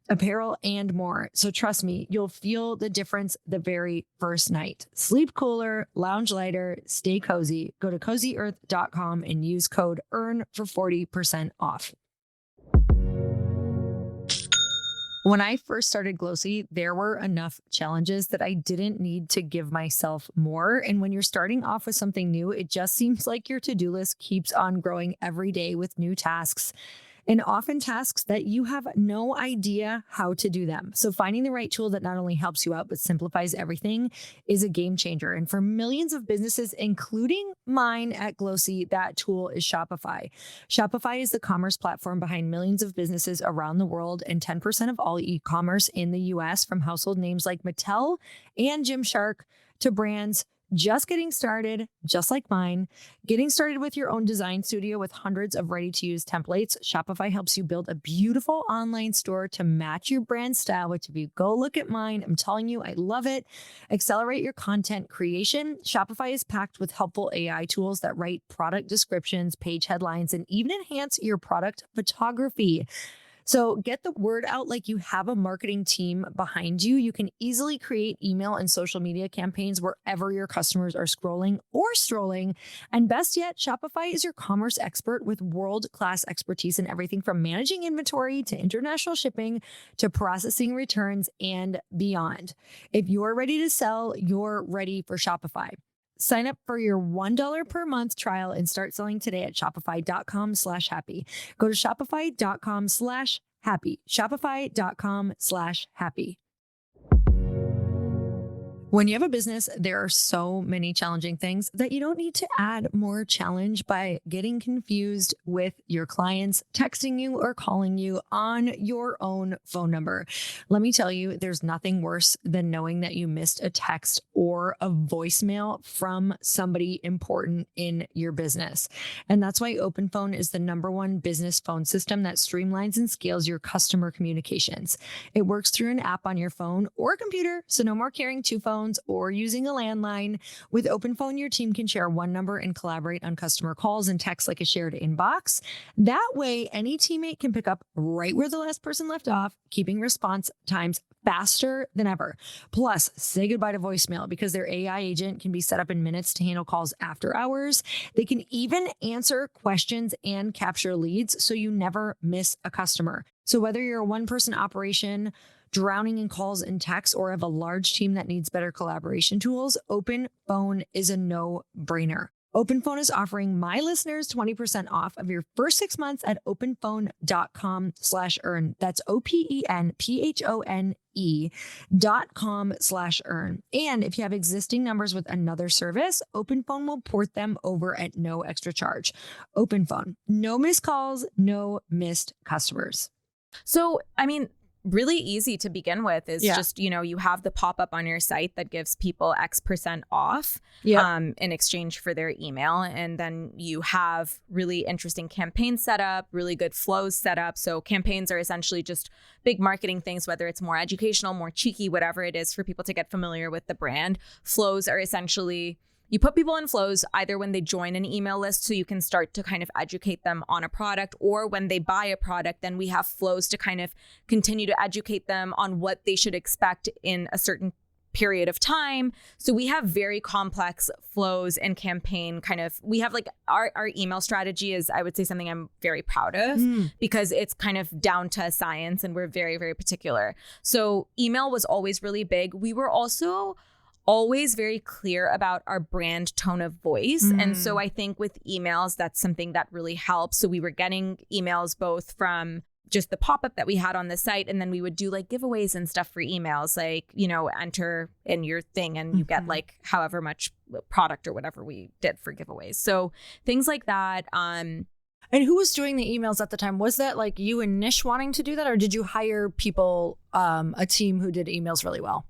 Speaker 1: apparel, and more. So trust me, you'll feel the difference the very first night. Sleep cooler, lounge lighter, stay cozy. Go to CozyEarth.com and use code EARN for 40% off. When I first started Glossy, there were enough challenges that I didn't need to give myself more. And when you're starting off with something new, it just seems like your to-do list keeps on growing every day with new tasks, and often tasks that you have no idea how to do them. So finding the right tool that not only helps you out, but simplifies everything is a game changer. And for millions of businesses, including mine at Glossy, that tool is Shopify. Shopify is the commerce platform behind millions of businesses around the world and 10% of all e-commerce in the US, from household names like Mattel and Gymshark to brands just getting started, just like mine. Getting started with your own design studio with hundreds of ready-to-use templates, Shopify helps you build a beautiful online store to match your brand style, which if you go look at mine, I'm telling you, I love it. Accelerate your content creation. Shopify is packed with helpful AI tools that write product descriptions, page headlines, and even enhance your product photography. So get the word out like you have a marketing team behind you. You can easily create email and social media campaigns wherever your customers are scrolling or strolling. And best yet, Shopify is your commerce expert with world-class expertise in everything from managing inventory to international shipping to processing returns and beyond. If you're ready to sell, you're ready for Shopify. Sign up for your $1 per month trial and start selling today at shopify.com/happy. Go to shopify.com/happy. Shopify.com/happy. When you have a business, there are so many challenging things that you don't need to add more challenge by getting confused with your clients texting you or calling you on your own phone number. Let me tell you, there's nothing worse than knowing that you missed a text or a voicemail from somebody important in your business. And that's why OpenPhone is the #1 business phone system that streamlines and scales your customer communications. It works through an app on your phone or computer, so no more carrying two phones or using a landline. With OpenPhone, your team can share one number and collaborate on customer calls and texts like a shared inbox. That way, any teammate can pick up right where the last person left off, keeping response times faster than ever. Plus, say goodbye to voicemail because their AI agent can be set up in minutes to handle calls after hours. They can even answer questions and capture leads so you never miss a customer. So whether you're a one-person operation, drowning in calls and texts, or have a large team that needs better collaboration tools, OpenPhone is a no-brainer. OpenPhone is offering my listeners 20% off of your first 6 months at openphone.com/earn. That's OPENPHONE.com/earn. And if you have existing numbers with another service, OpenPhone will port them over at no extra charge. OpenPhone, no missed calls, no missed customers.
Speaker 2: So, I mean, really easy to begin with is just, you know, you have the pop-up on your site that gives people X% off in exchange for their email. And then you have really interesting campaigns set up, really good flows set up. So campaigns are essentially just big marketing things, whether it's more educational, more cheeky, whatever it is for people to get familiar with the brand. Flows are essentially, you put people in flows either when they join an email list so you can start to kind of educate them on a product, or when they buy a product, then we have flows to kind of continue to educate them on what they should expect in a certain period of time. So we have very complex flows and campaign kind of, we have like our email strategy is, I would say, something I'm very proud of because it's kind of down to science and we're very, very particular. So email was always really big. We were also always very clear about our brand tone of voice. And so I think with emails, that's something that really helps. So we were getting emails both from just the pop-up that we had on the site, and then we would do like giveaways and stuff for emails, like, you know, enter in your thing and you get like however much product or whatever we did for giveaways. So things like that.
Speaker 1: And who was doing the emails at the time? Was that like you and Nish wanting to do that, or did you hire people, a team who did emails really well?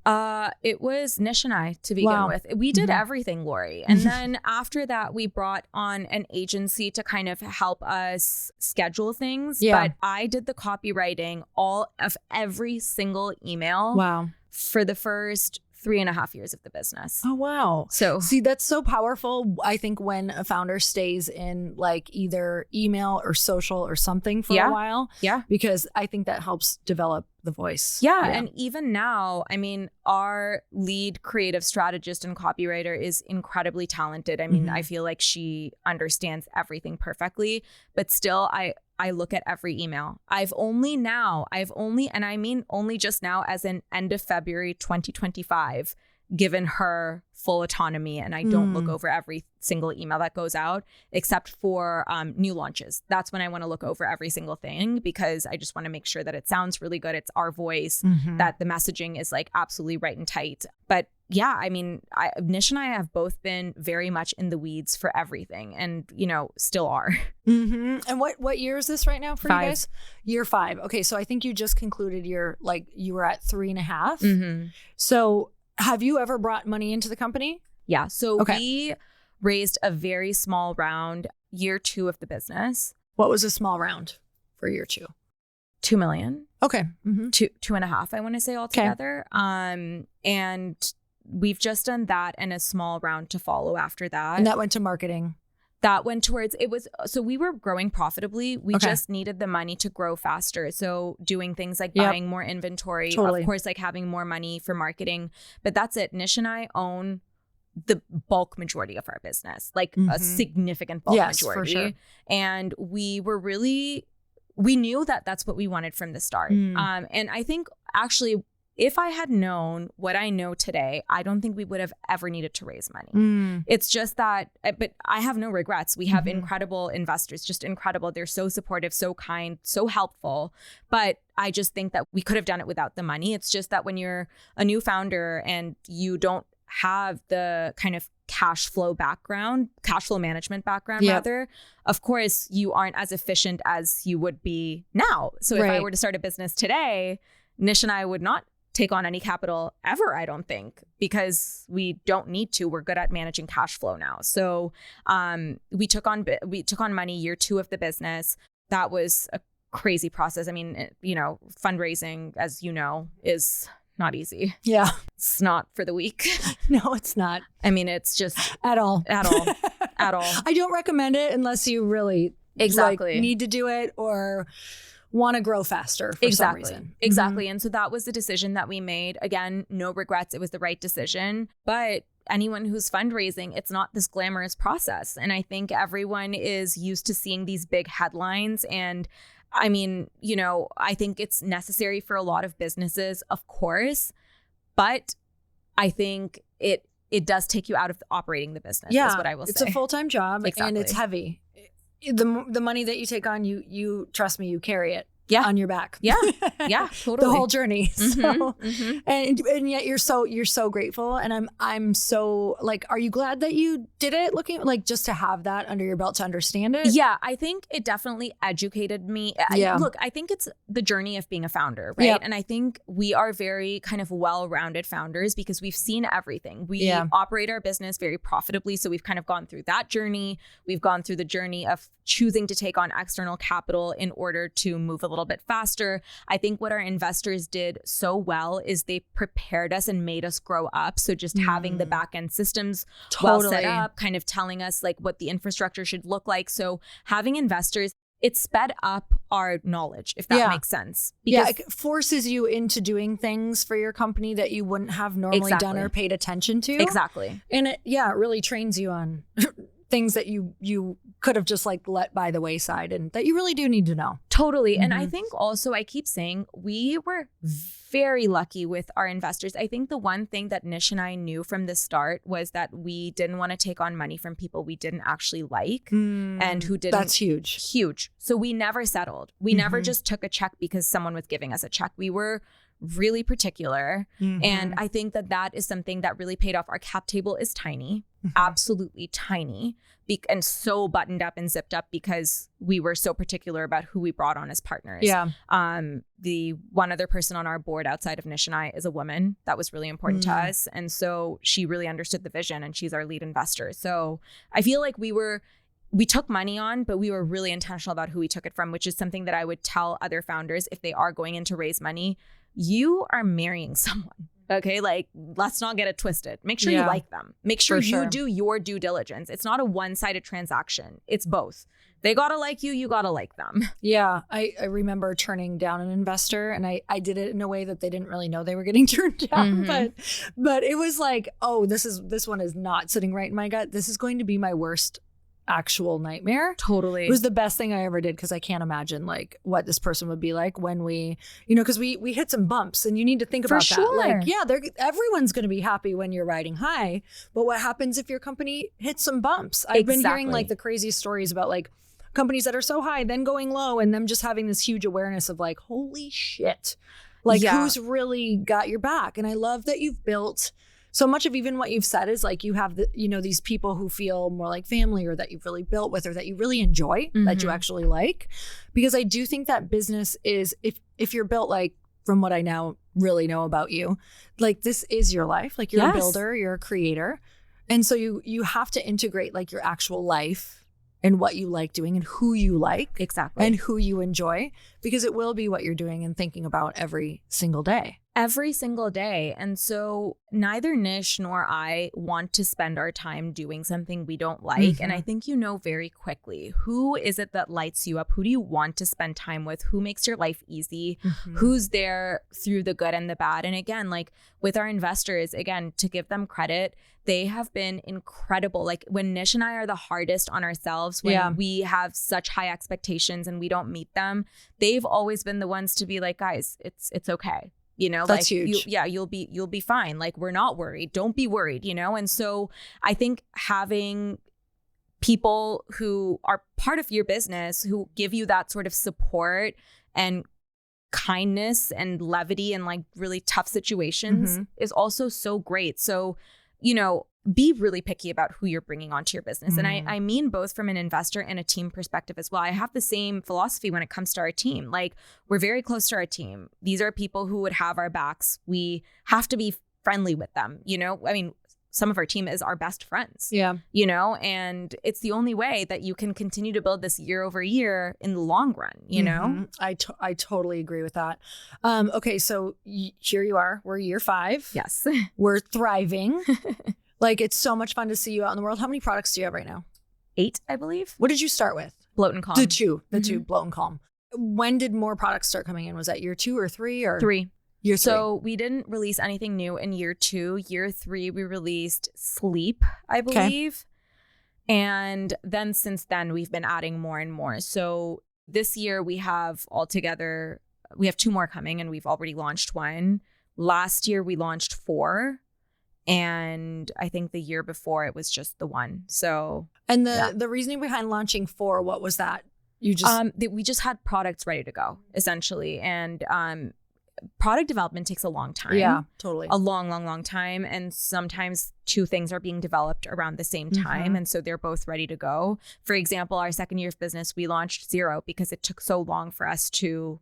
Speaker 2: It was Nish and I to begin with. We did everything, Lori. And then after that, we brought on an agency to kind of help us schedule things. But I did the copywriting all of every single email for the first 3.5 years of the business.
Speaker 1: Oh, wow.
Speaker 2: So
Speaker 1: see, that's so powerful. I think when a founder stays in like either email or social or something for a while, because I think that helps develop the voice.
Speaker 2: And even now, I mean, our lead creative strategist and copywriter is incredibly talented. I mean, I feel like she understands everything perfectly, but still I look at every email. I've only, and I mean only just now, as in end of February 2025, given her full autonomy, and I don't look over every single email that goes out except for new launches. That's when I want to look over every single thing, because I just want to make sure that it sounds really good. It's our voice, that the messaging is like absolutely right and tight. But yeah, I mean, Nish and I have both been very much in the weeds for everything, and, you know, still are.
Speaker 1: And what year is this right now for you guys? Year 5. Okay. So I think you just concluded your, like, you were at 3.5. So have you ever brought money into the company?
Speaker 2: Yeah. So we raised a very small round year 2 of the business.
Speaker 1: What was a small round for year 2?
Speaker 2: 2 million.
Speaker 1: Okay.
Speaker 2: 2.5, I want to say altogether. And we've just done that and a small round to follow after that.
Speaker 1: And that went to marketing.
Speaker 2: That went towards, so we were growing profitably. We just needed the money to grow faster. So doing things like buying more inventory, of course, like having more money for marketing. But that's it. Nish and I own the bulk majority of our business, like a significant bulk majority. For sure. And we knew that that's what we wanted from the start. And I think actually, if I had known what I know today, I don't think we would have ever needed to raise money. It's just that, but I have no regrets. We have incredible investors, just incredible. They're so supportive, so kind, so helpful. But I just think that we could have done it without the money. It's just that when you're a new founder and you don't have the kind of cash flow management background, rather, of course, you aren't as efficient as you would be now. So if I were to start a business today, Nish and I would not take on any capital ever, I don't think, because we don't need to. We're good at managing cash flow now. So we took on money year 2 of the business. That was a crazy process. I mean, you know, fundraising, as you know, is not easy. Yeah. It's not for the weak.
Speaker 1: No, it's not.
Speaker 2: I mean, it's just
Speaker 1: at all.
Speaker 2: I
Speaker 1: don't recommend it unless you really like, need to do it or want to grow faster for some reason.
Speaker 2: Exactly. And so that was the decision that we made. Again, no regrets. It was the right decision. But anyone who's fundraising, it's not this glamorous process. And I think everyone is used to seeing these big headlines. And I mean, you know, I think it's necessary for a lot of businesses, of course, but I think it does take you out of operating the business, is what I will say.
Speaker 1: It's a full-time job and it's heavy. The money that you take on, you trust me, you carry it. on your back.
Speaker 2: Yeah. Yeah. Totally.
Speaker 1: The whole journey. And yet you're so grateful. And I'm so like, are you glad that you did it, looking like just to have that under your belt to understand it?
Speaker 2: Yeah. I think it definitely educated me. Look, I think it's the journey of being a founder, right?
Speaker 1: Yep.
Speaker 2: And I think we are very kind of well-rounded founders because we've seen everything. We operate our business very profitably. So we've kind of gone through that journey. We've gone through the journey of choosing to take on external capital in order to move a little bit faster. I think what our investors did so well is they prepared us and made us grow up. So just having the back end systems well set up, kind of telling us like what the infrastructure should look like. So having investors, it sped up our knowledge, if that makes sense.
Speaker 1: Because it forces you into doing things for your company that you wouldn't have normally done or paid attention to.
Speaker 2: Exactly.
Speaker 1: And it really trains you on things that you could have just like let by the wayside and that you really do need to know.
Speaker 2: Totally. And I think also, I keep saying, we were very lucky with our investors. I think the one thing that Nish and I knew from the start was that we didn't want to take on money from people we didn't actually like and who didn't.
Speaker 1: That's huge.
Speaker 2: Huge. So we never settled. We never just took a check because someone was giving us a check. We were really particular. And I think that is something that really paid off. Our cap table is tiny, absolutely tiny, and so buttoned up and zipped up because we were so particular about who we brought on as partners.
Speaker 1: Yeah.
Speaker 2: The one other person on our board outside of Nish and I is a woman. That was really important to us. And so she really understood the vision and she's our lead investor. So I feel like we took money on, but we were really intentional about who we took it from, which is something that I would tell other founders if they are going in to raise money. You are marrying someone, okay? Like, let's not get it twisted. Make sure you like them. Make sure you do your due diligence. It's not a one-sided transaction. It's both. They gotta like you, you gotta like them.
Speaker 1: Yeah, I remember turning down an investor, and I did it in a way that they didn't really know they were getting turned down. But it was like, oh, this one is not sitting right in my gut. This is going to be my worst actual nightmare.
Speaker 2: Totally.
Speaker 1: It was the best thing I ever did because I can't imagine like what this person would be like when we, because we hit some bumps, and you need to think about that. Like, everyone's going to be happy when you're riding high, but what happens if your company hits some bumps? I've been hearing like the craziest stories about like companies that are so high, then going low, and them just having this huge awareness of like, holy shit, like who's really got your back. And I love that you've built so much of even what you've said is like you have these people who feel more like family, or that you've really built with, or that you really enjoy, that you actually like. Because I do think that business is, if you're built like, from what I now really know about you, like this is your life. Like you're a builder, you're a creator. And so you have to integrate like your actual life and what you like doing and who you like.
Speaker 2: Exactly.
Speaker 1: And who you enjoy, because it will be what you're doing and thinking about every single day.
Speaker 2: Every single day. And so neither Nish nor I want to spend our time doing something we don't like. And I think very quickly, who is it that lights you up? Who do you want to spend time with? Who makes your life easy? Who's there through the good and the bad? And again, like with our investors, again, to give them credit, they have been incredible. Like when Nish and I are the hardest on ourselves, when we have such high expectations and we don't meet them, they've always been the ones to be like, guys, it's okay.
Speaker 1: That's
Speaker 2: like
Speaker 1: huge.
Speaker 2: You'll be fine. Like we're not worried. Don't be worried, And so I think having people who are part of your business, who give you that sort of support and kindness and levity in like really tough situations is also so great. So, be really picky about who you're bringing onto your business. And I mean both from an investor and a team perspective as well. I have the same philosophy when it comes to our team. Like we're very close to our team. These are people who would have our backs. We have to be friendly with them. I mean, some of our team is our best friends. Yeah. And it's the only way that you can continue to build this year over year in the long run,
Speaker 1: I totally agree with that. Okay. So here you are, we're year 5.
Speaker 2: Yes.
Speaker 1: We're thriving. Like, it's so much fun to see you out in the world. How many products do you have right now?
Speaker 2: 8, I believe.
Speaker 1: What did you start with?
Speaker 2: Bloat and Calm.
Speaker 1: The two, Bloat and Calm. When did more products start coming in? Was that year 2 or 3 or?
Speaker 2: 3.
Speaker 1: Year 3.
Speaker 2: So we didn't release anything new in year 2. Year 3, we released Sleep, I believe. Okay. And then since then, we've been adding more and more. So this year we have 2 more coming, and we've already launched 1. Last year we launched 4. And I think the year before it was just the 1. So,
Speaker 1: and the reasoning behind launching 4, what was that? You just
Speaker 2: we just had products ready to go, essentially. And product development takes a long time.
Speaker 1: Yeah, totally.
Speaker 2: A long time. And sometimes two things are being developed around the same time. And so they're both ready to go. For example, our second year of business, we launched Zero because it took so long for us to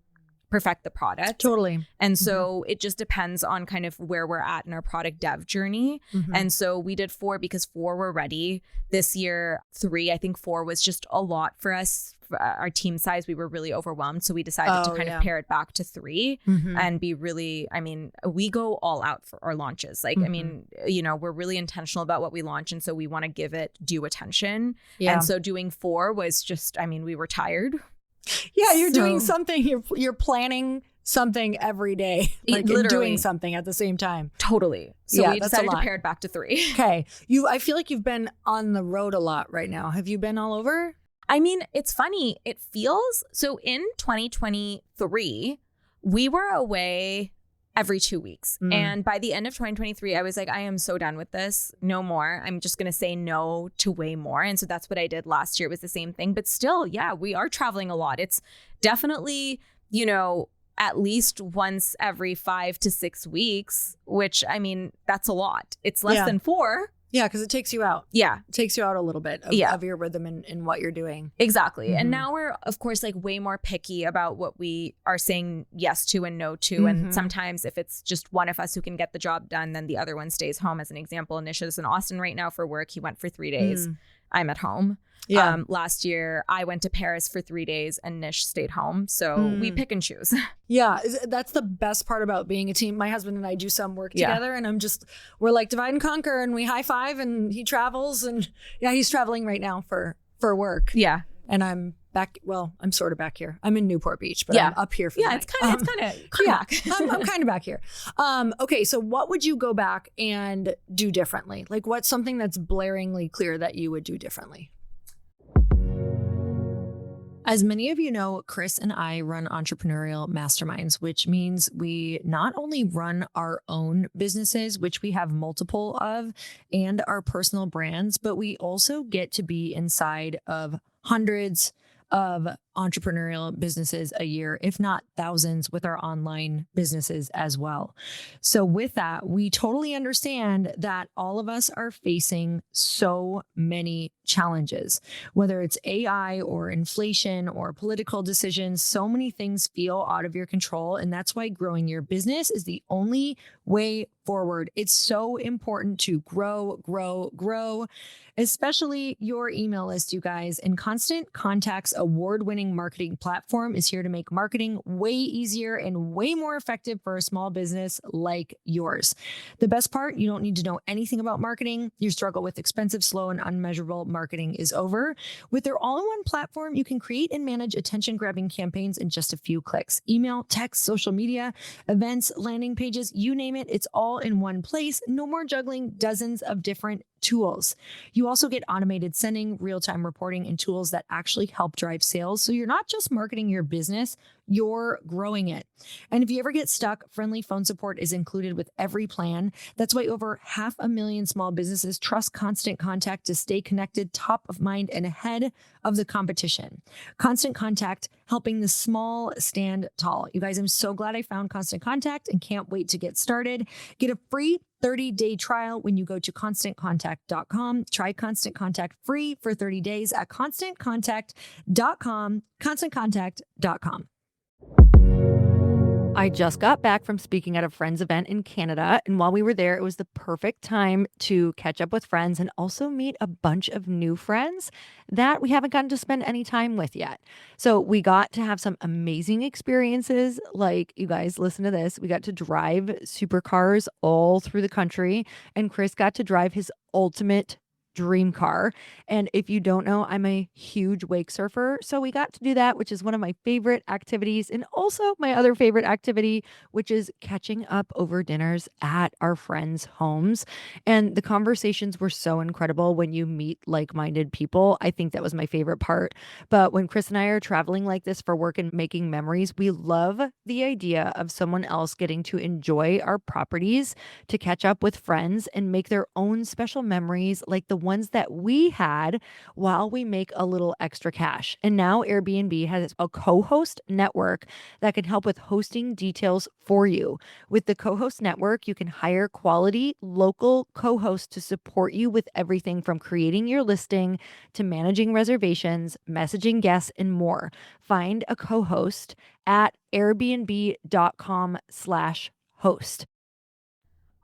Speaker 2: perfect the product.
Speaker 1: Totally.
Speaker 2: And so it just depends on kind of where we're at in our product dev journey. And so we did 4 because 4 were ready. This year, 3, I think 4 was just a lot for us. For our team size, we were really overwhelmed. So we decided to kind of pare it back to 3 and be really, I mean, we go all out for our launches. Like, I mean, you know, we're really intentional about what we launch. And so we want to give it due attention. Yeah. And so doing 4 was just, I mean, we were tired.
Speaker 1: Yeah, you're doing something. You're planning something every day, like you're doing something at the same time.
Speaker 2: Totally. So we decided to pare it back to 3.
Speaker 1: Okay. I feel like you've been on the road a lot right now. Have you been all over?
Speaker 2: I mean, it's funny. It feels so. In 2023, we were away every 2 weeks. And by the end of 2023, I was like, I am so done with this. No more. I'm just going to say no to way more. And so that's what I did last year. It was the same thing. But still, yeah, we are traveling a lot. It's definitely, you know, at least once every 5 to 6 weeks, which, I mean, that's a lot. It's less than 4.
Speaker 1: Yeah, because it takes you out.
Speaker 2: Yeah.
Speaker 1: It takes you out a little bit of your rhythm and what you're doing.
Speaker 2: Exactly. And now we're, of course, like way more picky about what we are saying yes to and no to. And sometimes if it's just one of us who can get the job done, then the other one stays home. As an example, Nish is in Austin right now for work. He went for 3 days. I'm at home. Yeah. Last year, I went to Paris for 3 days and Nish stayed home. So we pick and choose.
Speaker 1: Yeah. That's the best part about being a team. My husband and I do some work together and we're like divide and conquer and we high five and he travels and he's traveling right now for work. Yeah. And I'm back. Well, I'm sort of back here. I'm in Newport Beach, but I'm up here for the night.
Speaker 2: It's kind of back.
Speaker 1: I'm kind of back here. Okay. So what would you go back and do differently? Like what's something that's blaringly clear that you would do differently? As many of you know, Chris and I run entrepreneurial masterminds, which means we not only run our own businesses, which we have multiple of, and our personal brands, but we also get to be inside of hundreds of entrepreneurial businesses a year, if not thousands, with our online businesses as well. So with that, we totally understand that all of us are facing so many challenges, whether it's AI or inflation or political decisions. So many things feel out of your control. And that's why growing your business is the only way forward. It's so important to grow, especially your email list, you guys. And Constant Contact's award-winning marketing platform is here to make marketing way easier and way more effective for a small business like yours. The best part, you don't need to know anything about marketing. Your struggle with expensive, slow, and unmeasurable marketing is over. With their all-in-one platform, you can create and manage attention-grabbing campaigns in just a few clicks. Email, text, social media, events, landing pages, you name it, it's all in one place. No more juggling dozens of different tools. You also get automated sending, real-time reporting, and tools that actually help drive sales. So you're not just marketing your business, you're growing it. And if you ever get stuck, friendly phone support is included with every plan. That's why over 500,000 small businesses trust Constant Contact to stay connected, top of mind, and ahead of the competition. Constant Contact, helping the small stand tall. You guys, I'm so glad I found Constant Contact and can't wait to get started. Get a free 30-day trial when you go to ConstantContact.com. Try Constant Contact free for 30 days at ConstantContact.com, ConstantContact.com. I just got back from speaking at a friend's event in Canada, and while we were there, it was the perfect time to catch up with friends and also meet a bunch of new friends that we haven't gotten to spend any time with yet. So we got to have some amazing experiences. Like, you guys, listen to this. We got to drive supercars all through the country, and Chris got to drive his ultimate dream car. And if you don't know, I'm a huge wake surfer. So we got to do that, which is one of my favorite activities. And also my other favorite activity, which is catching up over dinners at our friends' homes. And the conversations were so incredible when you meet like-minded people. I think that was my favorite part. But when Chris and I are traveling like this for work and making memories, we love the idea of someone else getting to enjoy our properties, to catch up with friends and make their own special memories like the ones that we had while we make a little extra cash. And now Airbnb has a co-host network that can help with hosting details for you. With the co-host network, you can hire quality local co-hosts to support you with everything from creating your listing to managing reservations, messaging guests, and more. Find a co-host at airbnb.com/host.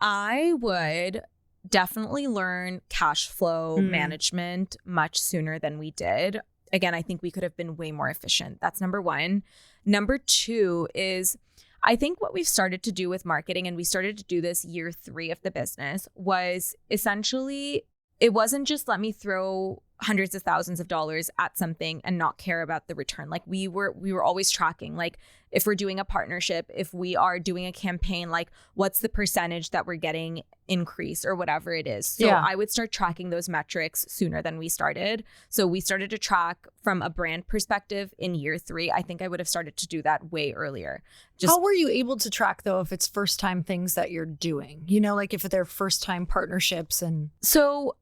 Speaker 2: I would definitely learn cash flow management much sooner than we did. Again, I think we could have been way more efficient. That's number one. Number two is, I think what we've started to do with marketing, and we started to do this year 3 of the business, was essentially, it wasn't just let me throw hundreds of thousands of dollars at something and not care about the return. Like we were always tracking, like if we're doing a partnership, if we are doing a campaign, like what's the percentage that we're getting increase or whatever it is. So I would start tracking those metrics sooner than we started. So we started to track from a brand perspective in year 3. I think I would have started to do that way earlier.
Speaker 1: How were you able to track though, if it's first time things that you're doing, you know, like if they're first time partnerships? And
Speaker 2: so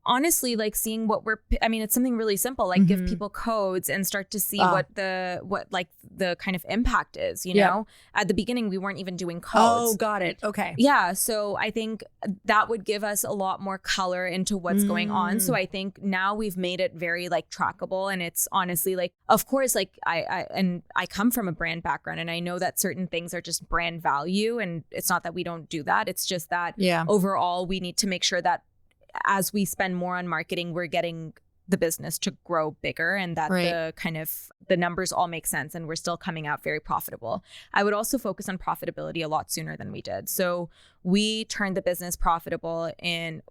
Speaker 2: honestly, like seeing it's something really simple, like give people codes and start to see what the kind of impact is, you know. At the beginning, we weren't even doing codes.
Speaker 1: Oh, got it. Okay.
Speaker 2: Yeah. So I think that would give us a lot more color into what's going on. So I think now we've made it very like trackable, and it's honestly like, of course, like I come from a brand background, and I know that certain things are just brand value, and it's not that we don't do that. It's just that overall we need to make sure that as we spend more on marketing, we're getting the business to grow bigger, and that the numbers all make sense, and we're still coming out very profitable. I would also focus on profitability a lot sooner than we did. So we turned the business profitable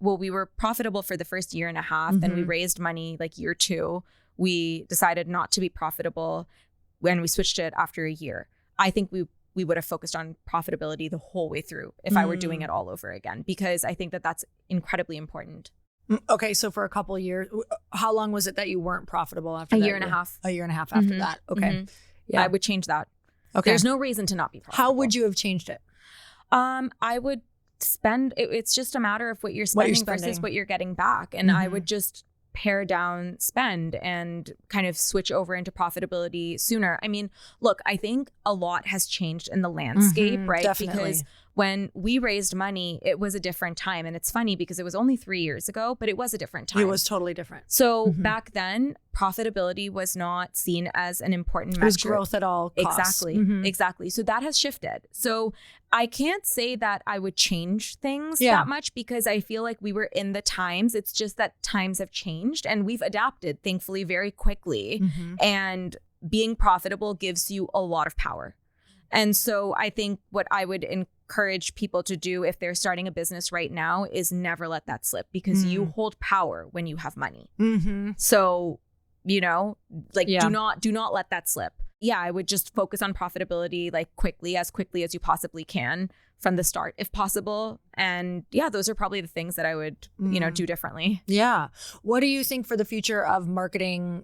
Speaker 2: we were profitable for the first year and a half. Then we raised money like year 2. We decided not to be profitable when we switched it after a year. I think we would have focused on profitability the whole way through if I were doing it all over again, because I think that that's incredibly important.
Speaker 1: Okay. So for a couple of years, how long was it that you weren't profitable after that?
Speaker 2: A year and a half.
Speaker 1: A year and a half after that. Okay.
Speaker 2: Yeah. I would change that.
Speaker 1: Okay.
Speaker 2: There's no reason to not be profitable.
Speaker 1: How would you have changed it?
Speaker 2: I would spend, it's just a matter of what you're spending versus what you're getting back. And I would just pare down spend and kind of switch over into profitability sooner. I mean, look, I think a lot has changed in the landscape, right?
Speaker 1: Definitely.
Speaker 2: Because when we raised money, it was a different time. And it's funny because it was only 3 years ago, but it was a different time.
Speaker 1: It was totally different.
Speaker 2: So back then, profitability was not seen as an important metric.
Speaker 1: It was growth at all costs.
Speaker 2: Exactly. So that has shifted. So I can't say that I would change things that much, because I feel like we were in the times. It's just that times have changed, and we've adapted, thankfully, very quickly. And being profitable gives you a lot of power. And so I think what I would encourage people to do if they're starting a business right now is never let that slip, because you hold power when you have money. So, you know, like do not let that slip. Yeah, I would just focus on profitability like quickly as you possibly can from the start, if possible. And yeah, those are probably the things that I would, do differently.
Speaker 1: Yeah. What do you think for the future of marketing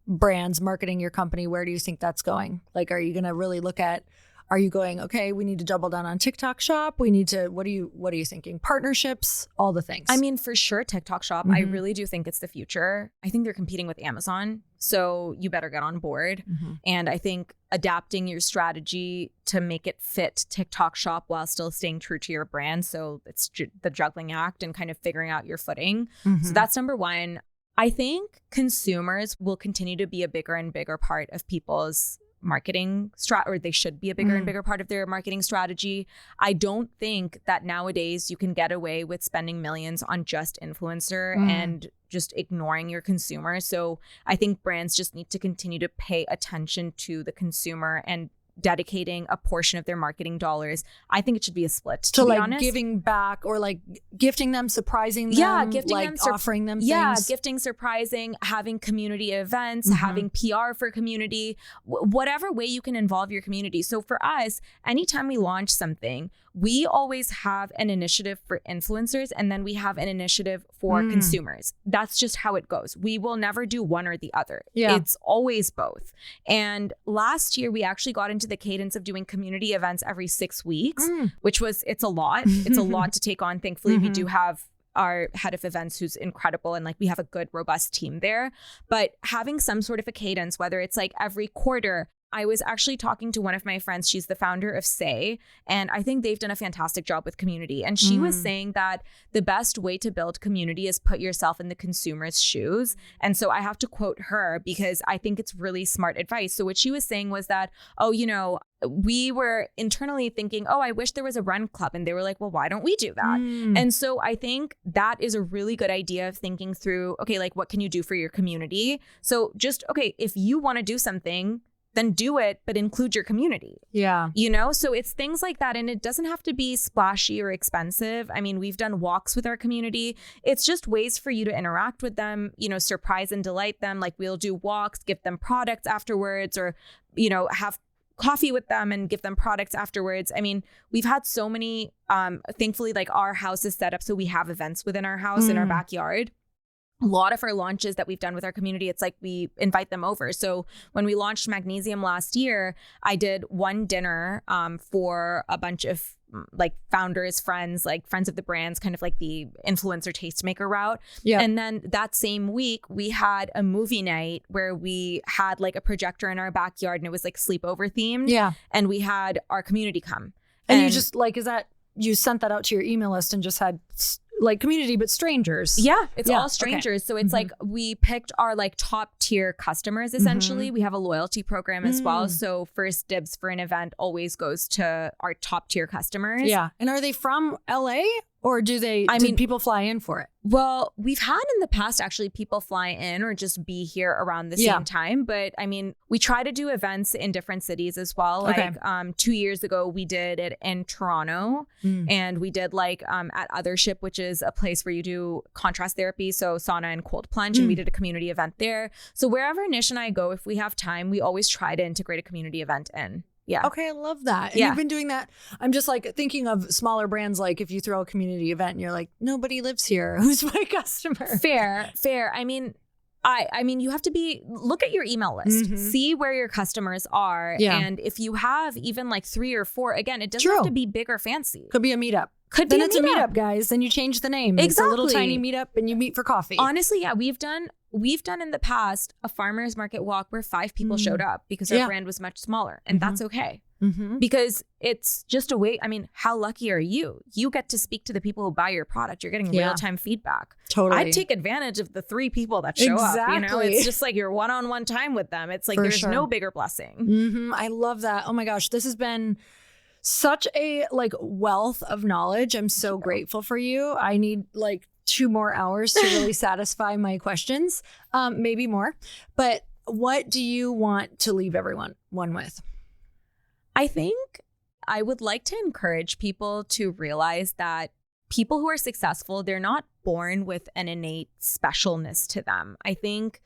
Speaker 1: brands, marketing your company? Where do you think that's going? Like, are you going to really look at, are you going, okay, we need to double down on TikTok Shop? We need to, what are you thinking? Partnerships, all the things.
Speaker 2: I mean, for sure, TikTok Shop, I really do think it's the future. I think they're competing with Amazon, so you better get on board. And I think adapting your strategy to make it fit TikTok Shop while still staying true to your brand. So it's the juggling act and kind of figuring out your footing. So that's number one. I think consumers will continue to be a bigger and bigger part of people's marketing or they should be a bigger and bigger part of their marketing strategy. I don't think that nowadays you can get away with spending millions on just influencer and just ignoring your consumer. So I think brands just need to continue to pay attention to the consumer and dedicating a portion of their marketing dollars. I think it should be a split, to be
Speaker 1: like
Speaker 2: honest.
Speaker 1: Giving back, or like gifting them, surprising them,
Speaker 2: gifting
Speaker 1: like
Speaker 2: them,
Speaker 1: offering them things.
Speaker 2: Yeah, gifting, surprising, having community events, having PR for community, whatever way you can involve your community. So for us, anytime we launch something, we always have an initiative for influencers, and then we have an initiative for consumers. That's just how it goes. We will never do one or the other. Yeah. It's always both. And last year, we actually got into the cadence of doing community events every 6 weeks, which was, it's a lot. It's a lot to take on. Thankfully, we do have our head of events who's incredible, and like we have a good, robust team there. But having some sort of a cadence, whether it's like every quarter. I was actually talking to one of my friends. She's the founder of Say, and I think they've done a fantastic job with community. And she was saying that the best way to build community is put yourself in the consumer's shoes. And so I have to quote her because I think it's really smart advice. So what she was saying was that, we were internally thinking, I wish there was a run club. And they were like, well, why don't we do that? And so I think that is a really good idea of thinking through, okay, like what can you do for your community? So just, okay, if you want to do something, then do it, but include your community.
Speaker 1: Yeah.
Speaker 2: So it's things like that. And it doesn't have to be splashy or expensive. I mean, we've done walks with our community. It's just ways for you to interact with them, surprise and delight them. Like we'll do walks, give them products afterwards, or, have coffee with them and give them products afterwards. I mean, we've had so many, thankfully, like our house is set up so we have events within our house in our backyard. A lot of our launches that we've done with our community, it's like we invite them over. So when we launched Magnesium last year, I did one dinner for a bunch of like founders, friends of the brands, kind of like the influencer tastemaker route. Yeah. And then that same week, we had a movie night where we had like a projector in our backyard and it was like sleepover themed. Yeah. And we had our community come.
Speaker 1: And you just like, you sent that out to your email list and just had like community, but strangers.
Speaker 2: Yeah, it's all strangers. Okay. So it's like we picked our like top tier customers, essentially. We have a loyalty program as well. So first dibs for an event always goes to our top tier customers.
Speaker 1: Yeah. And are they from LA or do people fly in for it?
Speaker 2: Well, we've had in the past actually people fly in or just be here around the same time. But I mean, we try to do events in different cities as well. Like 2 years ago, we did it in Toronto and we did like at Othership, which is a place where you do contrast therapy. So sauna and cold plunge. And we did a community event there. So wherever Nish and I go, if we have time, we always try to integrate a community event in. Yeah.
Speaker 1: Okay, I love that. And you've been doing that. I'm just like thinking of smaller brands, like if you throw a community event and you're like, nobody lives here. Who's my customer?
Speaker 2: Fair. I mean, you have to look at your email list, see where your customers are. Yeah. And if you have even like 3 or 4, again, it doesn't have to be big or fancy.
Speaker 1: Could be a meetup. Then it's a meetup, guys. Then you change the name. Exactly. It's a little tiny meetup and you meet for coffee.
Speaker 2: Honestly, yeah. We've done in the past a farmer's market walk where 5 people showed up because our brand was much smaller. And that's okay. Because it's just a way. I mean, how lucky are you? You get to speak to the people who buy your product. You're getting real-time feedback. Totally. I'd take advantage of the 3 people that show up. It's just like your one-on-one time with them. It's like there's no bigger blessing.
Speaker 1: I love that. Oh my gosh, this has been such a like wealth of knowledge. I'm so grateful for you. I need like 2 more hours to really satisfy my questions, maybe more. But what do you want to leave everyone with?
Speaker 2: I think I would like to encourage people to realize that people who are successful, they're not born with an innate specialness to them. I think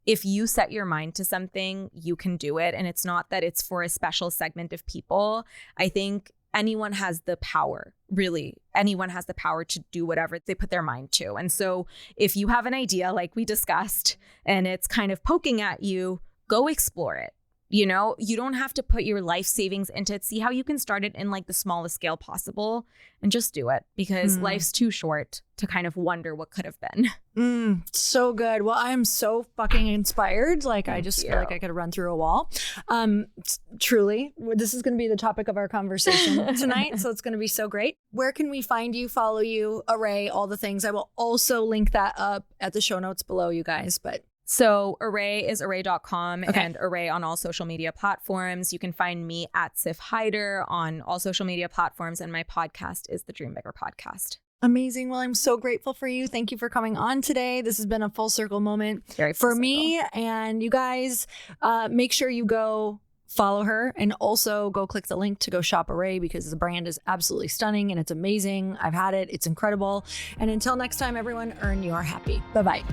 Speaker 2: if you set your mind to something, you can do it. And it's not that it's for a special segment of people. I think anyone has the power, really. Anyone has the power to do whatever they put their mind to. And so if you have an idea like we discussed and it's kind of poking at you, go explore it. You don't have to put your life savings into it. See how you can start it in like the smallest scale possible and just do it because life's too short to kind of wonder what could have been.
Speaker 1: So good. Well, I am so fucking inspired. Like I just feel like I could run through a wall. Truly, this is going to be the topic of our conversation tonight. So it's going to be so great. Where can we find you, follow you, Arrae, all the things? I will also link that up at the show notes below, you guys.
Speaker 2: So Arrae is arrae.com and Arrae on all social media platforms. You can find me at Siff Haider on all social media platforms. And my podcast is the Dream Bigger Podcast.
Speaker 1: Amazing. Well, I'm so grateful for you. Thank you for coming on today. This has been a full circle moment for me. And you guys, make sure you go follow her and also go click the link to go shop Arrae because the brand is absolutely stunning and it's amazing. I've had it. It's incredible. And until next time, everyone, earn your happy. Bye-bye.